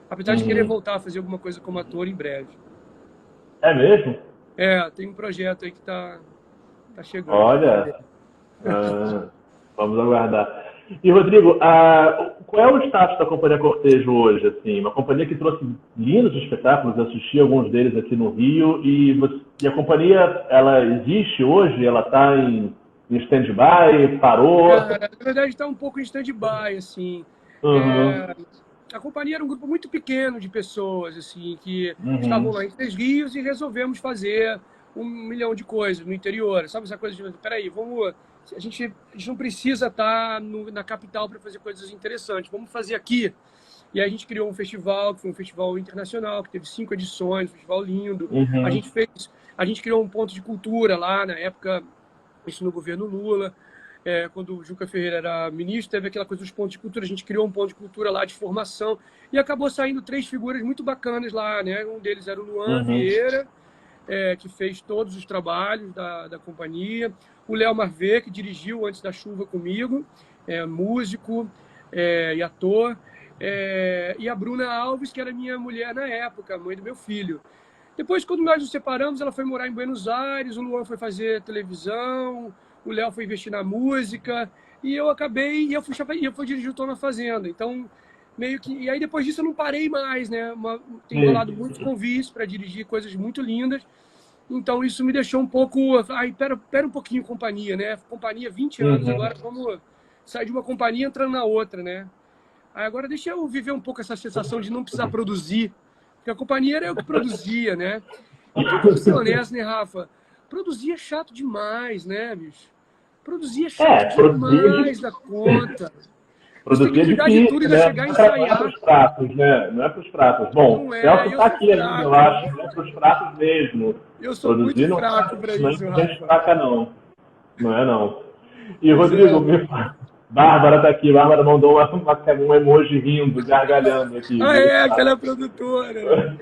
Apesar de querer voltar a fazer alguma coisa como ator em breve. É mesmo? Tem um projeto aí que tá chegando. Olha, vamos aguardar. E, Rodrigo, qual é o status da Companhia Cortejo hoje? Assim, uma companhia que trouxe lindos espetáculos, eu assisti alguns deles aqui no Rio, e a companhia, ela existe hoje? Ela está em stand-by? Parou? Na verdade, está um pouco em stand-by, assim. A companhia era um grupo muito pequeno de pessoas, assim, que estavam lá em Três Rios e resolvemos fazer 1 milhão de coisas no interior. Sabe essa coisa de, peraí, a gente não precisa estar na capital para fazer coisas interessantes, vamos fazer aqui. E aí a gente criou um festival, que foi um festival internacional, que teve 5 edições, um festival lindo. A gente criou um ponto de cultura lá, na época, isso no governo Lula. Quando o Juca Ferreira era ministro, teve aquela coisa dos pontos de cultura, a gente criou um ponto de cultura lá de formação e acabou saindo 3 figuras muito bacanas lá, né? Um deles era o Luan Vieira, que fez todos os trabalhos da companhia, o Léo Marvê, que dirigiu Antes da Chuva comigo, músico e ator, e a Bruna Alves, que era minha mulher na época, mãe do meu filho. Depois, quando nós nos separamos, ela foi morar em Buenos Aires, o Luan foi fazer televisão, o Léo foi investir na música, e eu acabei, eu fui dirigir o Tô na Fazenda. Então, meio que... E aí, depois disso, eu não parei mais, né? Tenho rolado muitos convites para dirigir coisas muito lindas. Então, isso me deixou um pouco... Pera um pouquinho, companhia, né? Companhia, 20 anos, agora vamos sair de uma companhia entrando na outra, né? Aí, agora deixa eu viver um pouco essa sensação de não precisar produzir. Porque a companhia era eu que produzia, né? E pra ser honesto, né, Rafa? Produzir é chato demais, né, bicho? Produzir é chato demais da conta. Produzir é difícil, né? Não é para os pratos, né? Não é para os pratos. Bom, o Celso está aqui ainda, eu acho. Não é para os pratos mesmo. Eu sou muito fraco para isso, Rafa. Não é fraca, não. Não é, não. E, Rodrigo, me fala. Bárbara está aqui. Bárbara mandou um emoji rindo, gargalhando aqui. Aquela produtora.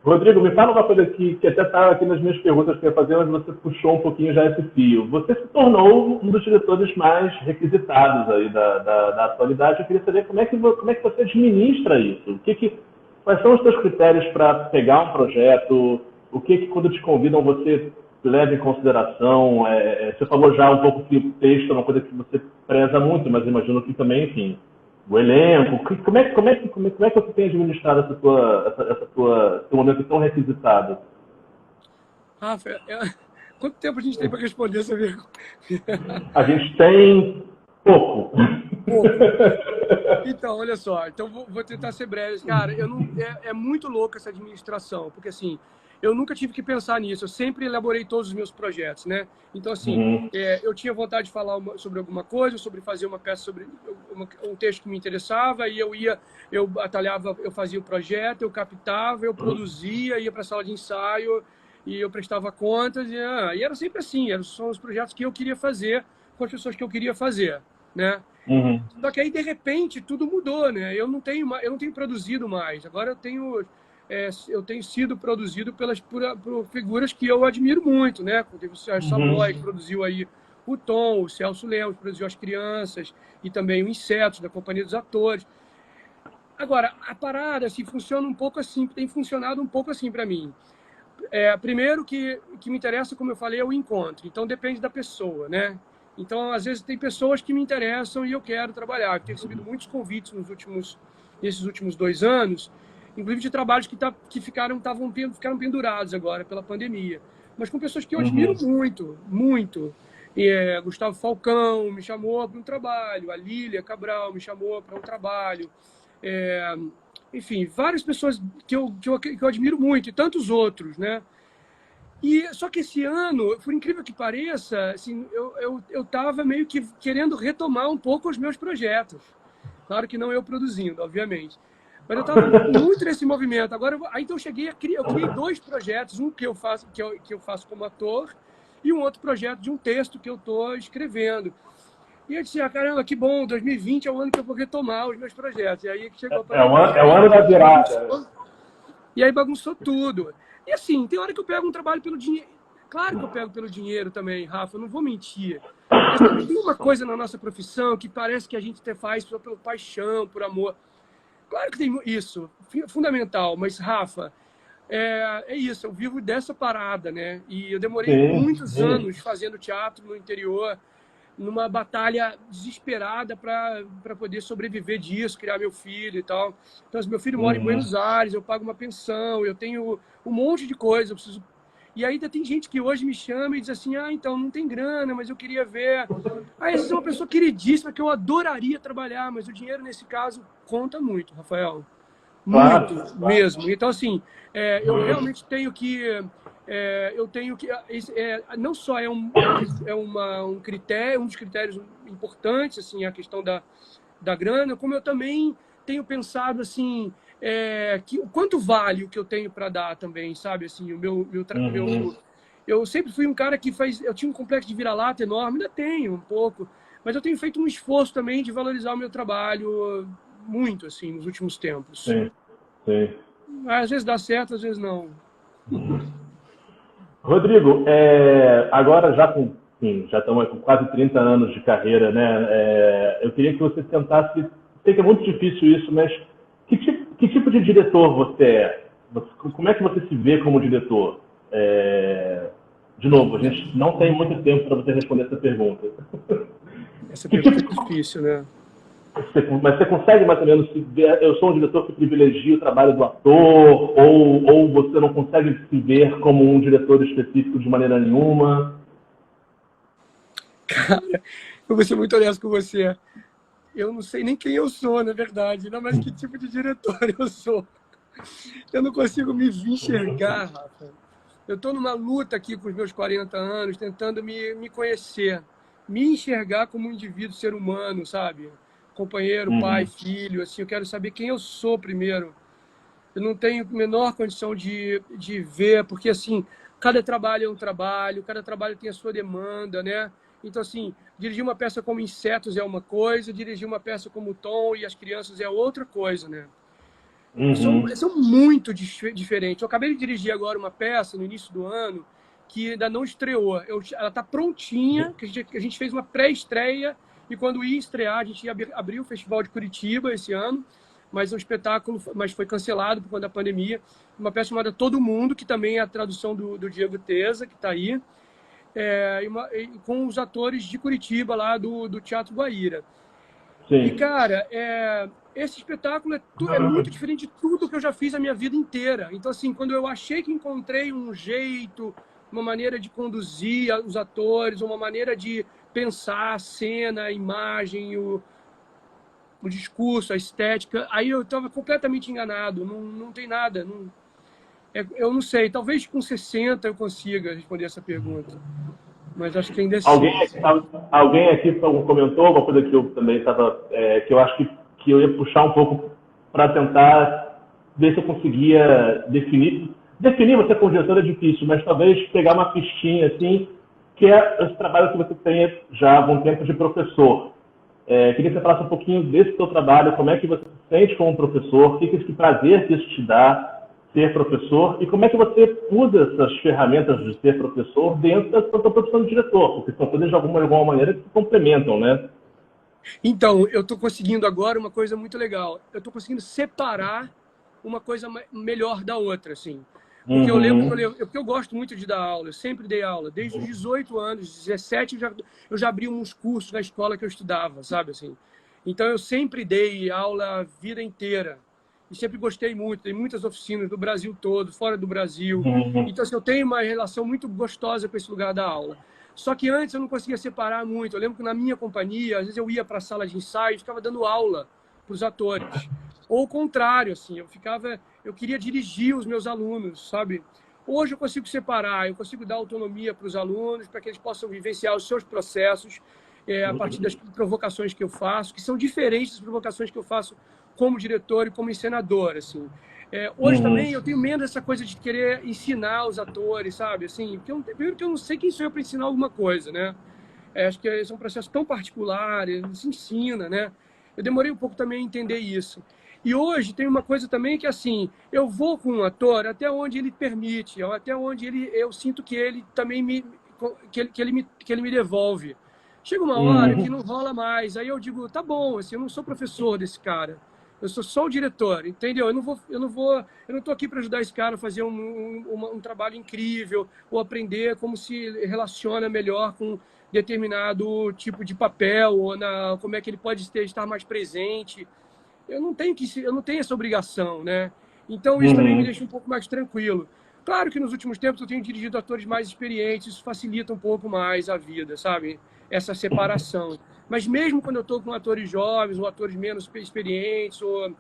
Rodrigo, me fala uma coisa que até estava aqui nas minhas perguntas que eu ia fazer, mas você puxou um pouquinho já esse fio. Você se tornou um dos diretores mais requisitados aí da atualidade. Eu queria saber como é que você administra isso. Quais são os seus critérios para pegar um projeto? O que quando te convidam, você leva em consideração? Você falou já um pouco que o texto é uma coisa que você preza muito, mas imagino que também, enfim... O elenco, como é que você tem administrado esse momento tão requisitado? Rafa, quanto tempo a gente tem para responder essa pergunta? A gente tem pouco. Então, olha só, vou tentar ser breve. Cara, é muito louco essa administração, porque assim, eu nunca tive que pensar nisso, eu sempre elaborei todos os meus projetos, né? Então, assim, eu tinha vontade de falar sobre alguma coisa, sobre fazer uma peça, sobre um texto que me interessava, e eu atalhava, eu fazia o projeto, eu captava, eu produzia, ia para a sala de ensaio, e eu prestava contas, e era sempre assim, são os projetos que eu queria fazer, com as pessoas que eu queria fazer, né? Só que aí, de repente, tudo mudou, né? Eu não tenho produzido mais, agora eu tenho sido produzido por figuras que eu admiro muito, né? Teve o Sérgio Savoy, que produziu aí o Tom, o Celso Lemos, que produziu As Crianças, e também o Insetos, da Companhia dos Atores. Agora, a parada assim, funciona um pouco assim, tem funcionado um pouco assim para mim. Primeiro que me interessa, como eu falei, é o encontro. Então, depende da pessoa, né? Então, às vezes, tem pessoas que me interessam e eu quero trabalhar. Eu tenho recebido muitos convites nesses últimos 2 anos, inclusive de trabalhos que ficaram pendurados agora pela pandemia, mas com pessoas que eu admiro muito, muito. Gustavo Falcão me chamou para um trabalho, a Lília Cabral me chamou para um trabalho, enfim, várias pessoas que eu admiro muito, e tantos outros, né? Só que esse ano, por incrível que pareça, assim, eu estava meio que querendo retomar um pouco os meus projetos. Claro que não eu produzindo, obviamente. Mas eu estava muito nesse movimento. Agora, aí então eu criei 2 projetos, um que eu faço como ator e um outro projeto de um texto que eu estou escrevendo. E eu disse, caramba, que bom, 2020 é o ano que eu vou retomar os meus projetos. E aí que chegou a pandemia, é o ano da virada. E aí bagunçou tudo. E assim, tem hora que eu pego um trabalho pelo dinheiro. Claro que eu pego pelo dinheiro também, Rafa, eu não vou mentir. Mas tem uma coisa na nossa profissão que parece que a gente até faz só pela paixão, por amor. Claro que tem isso, fundamental, mas, Rafa, é isso, eu vivo dessa parada, né? E eu demorei muitos anos fazendo teatro no interior, numa batalha desesperada para poder sobreviver disso, criar meu filho e tal. Então, meu filho mora em Buenos Aires, eu pago uma pensão, eu tenho um monte de coisa, eu preciso... E ainda tem gente que hoje me chama e diz assim, então, não tem grana, mas eu queria ver. Essa é uma pessoa queridíssima que eu adoraria trabalhar, mas o dinheiro, nesse caso, conta muito, Rafael. Muito mesmo. Então, assim, eu realmente tenho que... não só é um critério, um dos critérios importantes, assim, a questão da grana, como eu também tenho pensado, assim, o quanto vale o que eu tenho para dar também, sabe? Assim, eu sempre fui um cara que eu tinha um complexo de vira-lata enorme, ainda tenho um pouco, mas eu tenho feito um esforço também de valorizar o meu trabalho muito, assim, nos últimos tempos. Sim. Às vezes dá certo, às vezes não. Rodrigo, agora já estamos com quase 30 anos de carreira, né? Eu queria que você tentasse, sei que é muito difícil isso, mas que tipo de diretor você é? Como é que você se vê como diretor? De novo, a gente não tem muito tempo para você responder essa pergunta. Essa pergunta é difícil, né? Mas você consegue mais ou menos se ver, eu sou um diretor que privilegia o trabalho do ator, ou você não consegue se ver como um diretor específico de maneira nenhuma? Cara, eu vou ser muito honesto com você. Eu não sei nem quem eu sou, na verdade, não, mas que tipo de diretor eu sou. Eu não consigo me enxergar, Rafa. Eu estou numa luta aqui com os meus 40 anos, tentando me conhecer, me enxergar como um indivíduo, ser humano, sabe? Companheiro, pai, filho, assim, eu quero saber quem eu sou primeiro. Eu não tenho a menor condição de ver, porque, assim, cada trabalho é um trabalho, cada trabalho tem a sua demanda, né? Então, assim, dirigir uma peça como Insetos é uma coisa, dirigir uma peça como Tom e as Crianças é outra coisa, né? São muito diferentes. Eu acabei de dirigir agora uma peça no início do ano que ainda não estreou. Ela está prontinha, que a gente fez uma pré-estreia e quando ia estrear, a gente ia abrir o Festival de Curitiba esse ano, mas o espetáculo foi cancelado por conta da pandemia. Uma peça chamada Todo Mundo, que também é a tradução do Diego Teza, que está aí, com os atores de Curitiba, lá do Teatro Guaíra. Sim. E, cara, esse espetáculo é muito diferente de tudo que eu já fiz a minha vida inteira. Então, assim, quando eu achei que encontrei um jeito, uma maneira de conduzir os atores, uma maneira de pensar a cena, a imagem, o discurso, a estética, aí eu estava completamente enganado, não tem nada. Eu não sei, talvez com 60 eu consiga responder essa pergunta, mas acho que ainda é Alguém aqui comentou uma coisa que eu também estava, que eu acho que eu ia puxar um pouco para tentar ver se eu conseguia definir você como diretor é difícil, mas talvez pegar uma fichinha assim, que é esse trabalho que você tem já há algum tempo de professor. Queria que você falasse um pouquinho desse seu trabalho, como é que você se sente como professor, que prazer que isso te dá ser professor e como é que você usa essas ferramentas de ser professor dentro da sua profissão de diretor, porque são coisas de alguma maneira que se complementam, né? Então, eu estou conseguindo agora uma coisa muito legal. Eu estou conseguindo separar uma coisa melhor da outra, assim. Porque eu lembro, porque eu gosto muito de dar aula, eu sempre dei aula. Desde os 18 anos, 17, eu já abri uns cursos na escola que eu estudava, sabe assim? Então, eu sempre dei aula a vida inteira. E sempre gostei muito, tem muitas oficinas do Brasil todo, fora do Brasil. Então, assim, eu tenho uma relação muito gostosa com esse lugar da aula. Só que antes eu não conseguia separar muito. Eu lembro que na minha companhia, às vezes eu ia para a sala de ensaio e ficava dando aula para os atores. Ou o contrário, assim, eu queria dirigir os meus alunos, sabe? Hoje eu consigo separar, eu consigo dar autonomia para os alunos, para que eles possam vivenciar os seus processos a partir das provocações que eu faço, que são diferentes das provocações que eu faço como diretor e como encenador, assim. Hoje também eu tenho menos essa coisa de querer ensinar os atores, sabe? Assim, primeiro que eu não sei quem sou eu para ensinar alguma coisa, né? Acho que esse é um processo tão particular, ele se ensina, né? Eu demorei um pouco também a entender isso. E hoje tem uma coisa também que, assim, eu vou com um ator até onde ele permite, até onde eu sinto que ele também que ele me devolve. Chega uma hora que não rola mais, aí eu digo, tá bom, assim, eu não sou professor desse cara, eu sou só o diretor, entendeu? Eu não tô aqui para ajudar esse cara a fazer um trabalho incrível ou aprender como se relaciona melhor com determinado tipo de papel ou como é que ele pode estar mais presente. Eu não tenho essa obrigação, né? Então isso também me deixa um pouco mais tranquilo. Claro que nos últimos tempos eu tenho dirigido atores mais experientes, isso facilita um pouco mais a vida, sabe? Essa separação. Mas mesmo quando eu estou com atores jovens ou atores menos experientes ou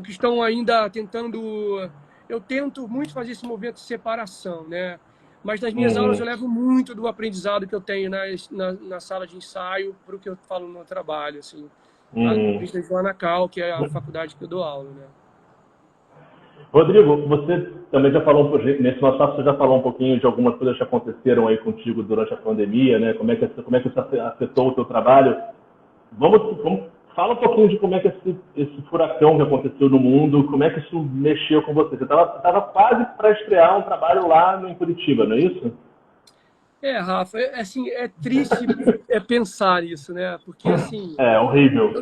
que estão ainda tentando... Eu tento muito fazer esse movimento de separação, né? Mas nas minhas aulas eu levo muito do aprendizado que eu tenho na sala de ensaio para o que eu falo no trabalho, assim. A Joana Cal, que é a faculdade que eu dou aula, né? Rodrigo, você também já falou, nesse nosso papo, você já falou um pouquinho de algumas coisas que aconteceram aí contigo durante a pandemia, né? Como é que isso afetou o teu trabalho? Fala um pouquinho de como é que esse furacão que aconteceu no mundo, como é que isso mexeu com você? Você estava quase para estrear um trabalho lá em Curitiba, não é isso? Rafa, assim, é triste pensar isso, né? Porque, assim... É horrível.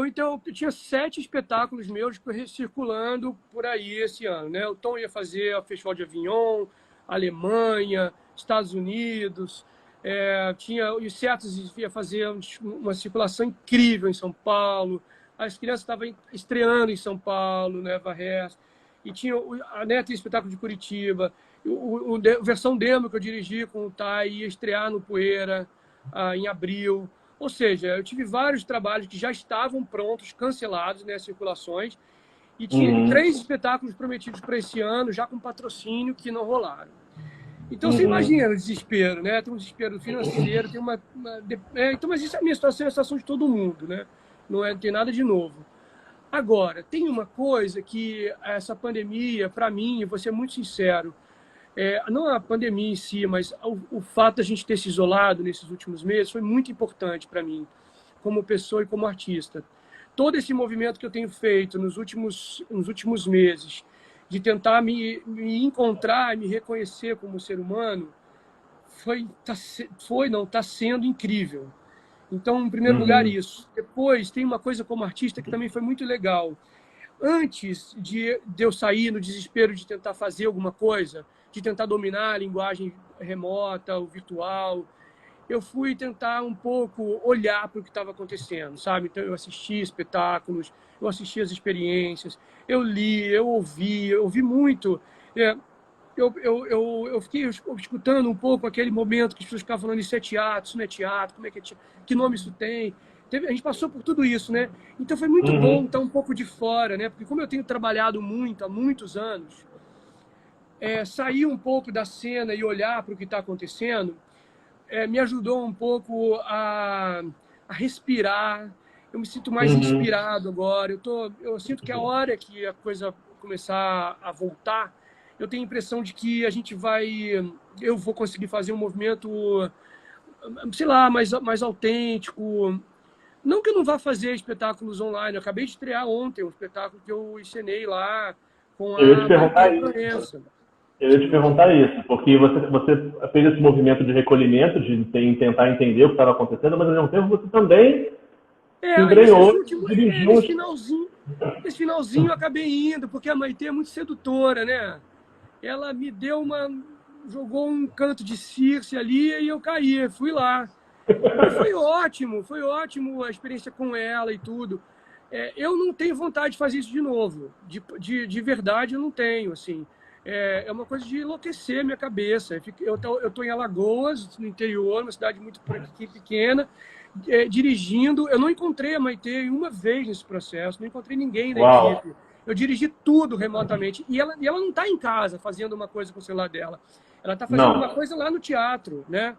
Então, eu tinha 7 espetáculos meus circulando por aí esse ano, né? O Tom ia fazer o Festival de Avignon, Alemanha, Estados Unidos, o Certos ia fazer uma circulação incrível em São Paulo, as crianças estavam estreando em São Paulo, né, Varres, e tinha a Neta espetáculo de Curitiba, a versão demo que eu dirigi com o Tai ia estrear no Poeira em abril. Ou seja, eu tive vários trabalhos que já estavam prontos, cancelados, né, circulações, e tinha 3 espetáculos prometidos para esse ano, já com patrocínio, que não rolaram. Então, você imagina o desespero, né? Tem um desespero financeiro, tem então, mas isso é a minha situação, é a situação de todo mundo, né? Não tem nada de novo. Agora, tem uma coisa que essa pandemia, para mim, vou ser muito sincero, não a pandemia em si, mas o fato de a gente ter se isolado nesses últimos meses foi muito importante para mim, como pessoa e como artista. Todo esse movimento que eu tenho feito nos últimos meses, de tentar me encontrar, me reconhecer como ser humano, está sendo incrível. Então, em primeiro lugar, isso. Depois, tem uma coisa como artista que também foi muito legal. Antes de eu sair no desespero de tentar fazer alguma coisa, de tentar dominar a linguagem remota, o virtual, eu fui tentar um pouco olhar para o que estava acontecendo, sabe? Então, eu assisti espetáculos, eu assisti as experiências, eu li, eu ouvi muito. Eu fiquei escutando um pouco aquele momento que as pessoas ficavam falando, isso é teatro, isso não é teatro, como é que é teatro, que nome isso tem? A gente passou por tudo isso, né? Então foi muito bom estar um pouco de fora, né? Porque como eu tenho trabalhado muito, há muitos anos, sair um pouco da cena e olhar para o que está acontecendo me ajudou um pouco a respirar. Eu me sinto mais inspirado agora. Eu sinto que a hora que a coisa começar a voltar, eu tenho a impressão de que eu vou conseguir fazer um movimento, sei lá, mais autêntico. Não que eu não vá fazer espetáculos online. Eu acabei de estrear ontem um espetáculo que eu encenei lá com a Florença. Eu ia te perguntar isso, porque você fez esse movimento de recolhimento, de tentar entender o que estava acontecendo, mas ao mesmo tempo você também se embrenhou, dirigiu... Esse finalzinho eu acabei indo, porque a Maitê é muito sedutora, né? Ela me jogou um canto de Circe ali e eu caí, fui lá. Foi ótimo a experiência com ela e tudo. Eu não tenho vontade de fazer isso de novo, de verdade eu não tenho, assim. É uma coisa de enlouquecer minha cabeça. Eu estou em Alagoas, no interior, uma cidade muito pequena, dirigindo. Eu não encontrei a Maitê uma vez nesse processo, não encontrei ninguém da equipe. Eu dirigi tudo remotamente. E ela não está em casa fazendo uma coisa com o celular dela. Ela está fazendo uma coisa lá no teatro, né?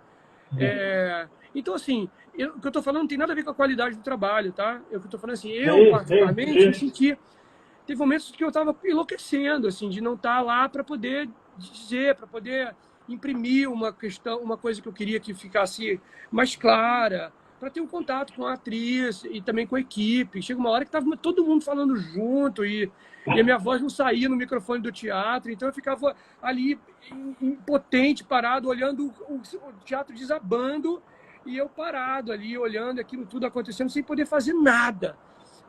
Então, assim, o que eu estou falando não tem nada a ver com a qualidade do trabalho, tá? Eu estou falando assim, eu, particularmente, me senti... Teve momentos que eu estava enlouquecendo, assim, de não estar lá para poder dizer, para poder imprimir uma questão, uma coisa que eu queria que ficasse mais clara, para ter um contato com a atriz e também com a equipe. Chega uma hora que estava todo mundo falando junto e a minha voz não saía no microfone do teatro, então eu ficava ali impotente, parado, olhando o teatro desabando e eu parado ali, olhando aquilo tudo acontecendo sem poder fazer nada.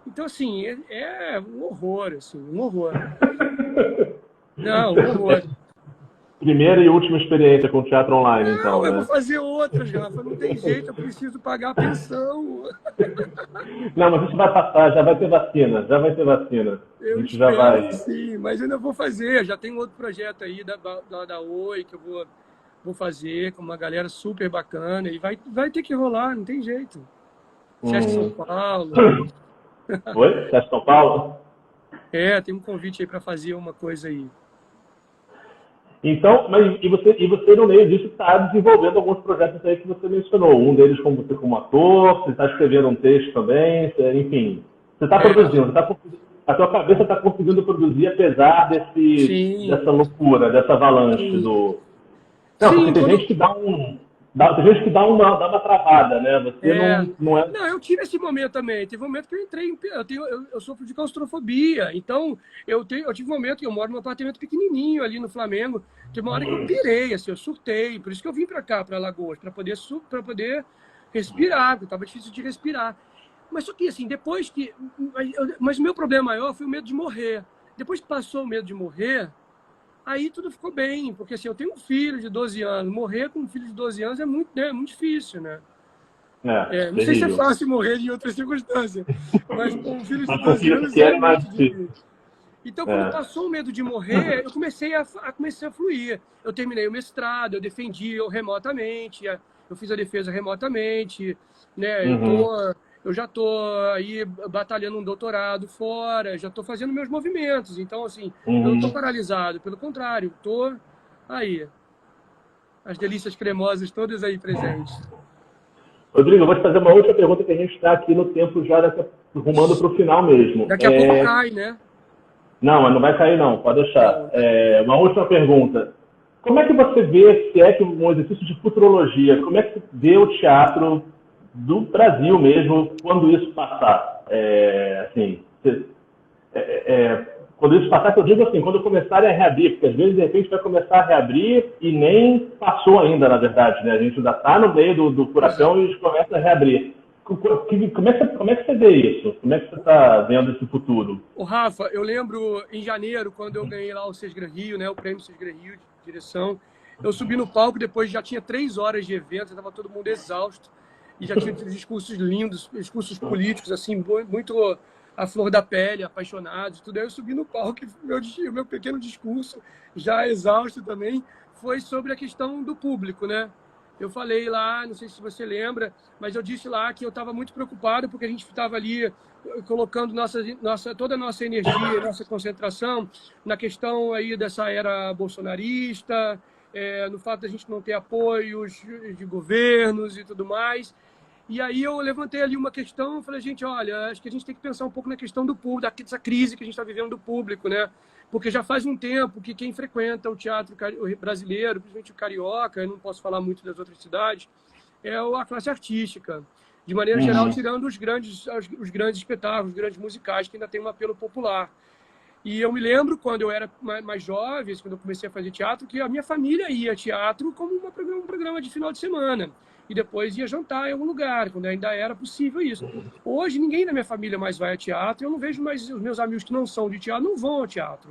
Então, assim, é um horror, assim, um horror. Não, um horror. Primeira e última experiência com teatro online, não, então, eu né? vou fazer outras, Rafa, não tem jeito, eu preciso pagar a pensão. Não, mas isso vai passar, já vai ter vacina, Eu a gente espero já vai... que sim, mas eu ainda vou fazer, já tem outro projeto aí da Oi que eu vou fazer com uma galera super bacana e vai ter que rolar, não tem jeito. Sesc São Paulo. Oi? Sesc São Paulo? Tem um convite aí para fazer uma coisa aí. Então, mas e você no meio disso está desenvolvendo alguns projetos aí que você mencionou. Um deles com você como ator, você está escrevendo um texto também, É. enfim. Você está produzindo, a tua cabeça está conseguindo produzir apesar dessa loucura, dessa avalanche do... Não, Sim, porque tem gente que dá uma travada, né? Você não é... Não, eu tive esse momento também. Teve um momento que eu entrei... Eu sofro de claustrofobia. Então, eu tive um momento que eu moro num apartamento pequenininho ali no Flamengo. Teve uma hora que eu pirei, assim, eu surtei. Por isso que eu vim para cá, para Alagoas, para poder respirar, porque estava difícil de respirar. Mas só que, assim, depois que... Mas o meu problema maior foi o medo de morrer. Depois que passou o medo de morrer... Aí tudo ficou bem, porque assim, eu tenho um filho de 12 anos, morrer com um filho de 12 anos é muito difícil, né? Não sei se é fácil morrer em outras circunstâncias, mas com um filho de 12 anos é muito difícil. Então, quando passou o medo de morrer, eu comecei a fluir. Eu terminei o mestrado, eu defendi remotamente, eu fiz a defesa remotamente, né? Eu já estou aí batalhando um doutorado fora, já estou fazendo meus movimentos. Então, assim, eu não estou paralisado. Pelo contrário, estou aí. As delícias cremosas todas aí presentes. Rodrigo, eu vou te fazer uma outra pergunta que a gente está aqui no tempo já rumando para o final mesmo. Daqui a pouco cai, né? Não, mas não vai cair não, pode deixar. Uma última pergunta. Como é que você vê, se é que um exercício de futurologia, como é que você vê o teatro do Brasil mesmo, quando isso passar? Quando isso passar, eu digo assim, quando começarem a reabrir, porque às vezes, de repente, vai começar a reabrir e nem passou ainda, na verdade, né? A gente ainda está no meio do furacão e a gente começa a reabrir. Como é que você vê isso? Como é que você está vendo esse futuro? O Rafa, eu lembro em janeiro, quando eu ganhei lá o Sesgran Rio, né, o prêmio Sesgran Rio de direção, eu subi no palco, depois já tinha 3 horas de evento, estava todo mundo exausto, e já tinha discursos lindos, discursos políticos, assim, muito à flor da pele, apaixonados, tudo. Aí eu subi no palco e o meu pequeno discurso, já exausto também, foi sobre a questão do público, né? Eu falei lá, não sei se você lembra, mas eu disse lá que eu estava muito preocupado porque a gente estava ali colocando toda a nossa energia, nossa concentração na questão aí dessa era bolsonarista, no fato da gente não ter apoios de governos e tudo mais. E aí eu levantei ali uma questão, falei, gente, olha, acho que a gente tem que pensar um pouco na questão do público, dessa crise que a gente está vivendo do público, né? Porque já faz um tempo que quem frequenta o teatro brasileiro, principalmente o carioca, eu não posso falar muito das outras cidades, é a classe artística. De maneira geral, tirando os grandes espetáculos, os grandes musicais, que ainda tem um apelo popular. E eu me lembro, quando eu era mais jovem, quando eu comecei a fazer teatro, que a minha família ia ao teatro como um programa de final de semana. E depois ia jantar em algum lugar, quando ainda era possível isso. Hoje, ninguém da minha família mais vai ao teatro, eu não vejo mais os meus amigos que não são de teatro, não vão ao teatro.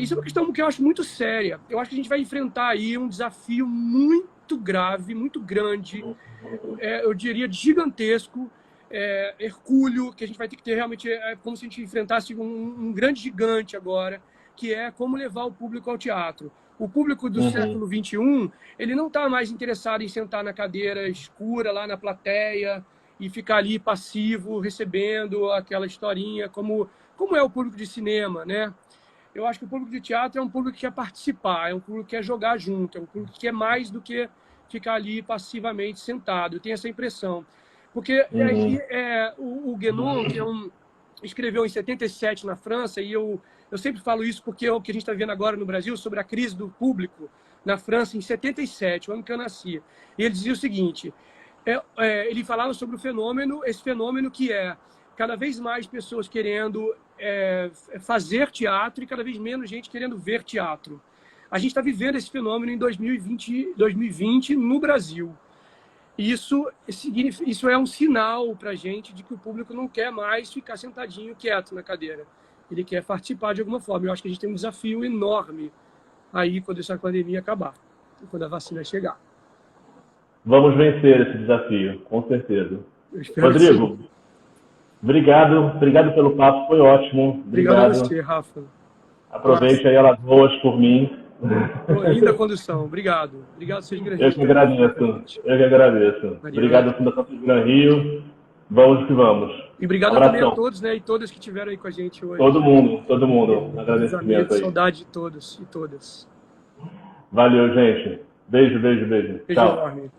Isso é uma questão que eu acho muito séria. Eu acho que a gente vai enfrentar aí um desafio muito grave, muito grande, eu diria gigantesco, hercúleo, que a gente vai ter que ter realmente, como se a gente enfrentasse um grande gigante agora, que é como levar o público ao teatro. O público do século XXI, ele não está mais interessado em sentar na cadeira escura, lá na plateia, e ficar ali passivo, recebendo aquela historinha, como é o público de cinema, né? Eu acho que o público de teatro é um público que quer participar, é um público que quer jogar junto, é um público que quer mais do que ficar ali passivamente sentado. Eu tenho essa impressão. Porque o Guénon, que escreveu em 77 na França, e eu sempre falo isso porque é o que a gente está vendo agora no Brasil sobre a crise do público na França em 77, o ano que eu nasci. E ele dizia o seguinte, ele falava sobre esse fenômeno que é cada vez mais pessoas querendo fazer teatro e cada vez menos gente querendo ver teatro. A gente está vivendo esse fenômeno em 2020 no Brasil. Isso é um sinal para a gente de que o público não quer mais ficar sentadinho, quieto na cadeira. Ele quer participar de alguma forma. Eu acho que a gente tem um desafio enorme aí quando essa pandemia acabar, quando a vacina chegar. Vamos vencer esse desafio, com certeza. Rodrigo, obrigado pelo papo, foi ótimo. Obrigado a você, Rafa. Aproveite aí Alagoas por mim. Linda condução, obrigado. Obrigado, Sr. Gran Rio. Eu que agradeço. Obrigado, Fundação Sr. Gran Rio. Vamos que vamos. E obrigado também a todos, né, e todas que estiveram aí com a gente hoje. Todo mundo. Agradecimento aí. Saudade de todos e todas. Valeu, gente. Beijo. Beijo Tchau. enorme.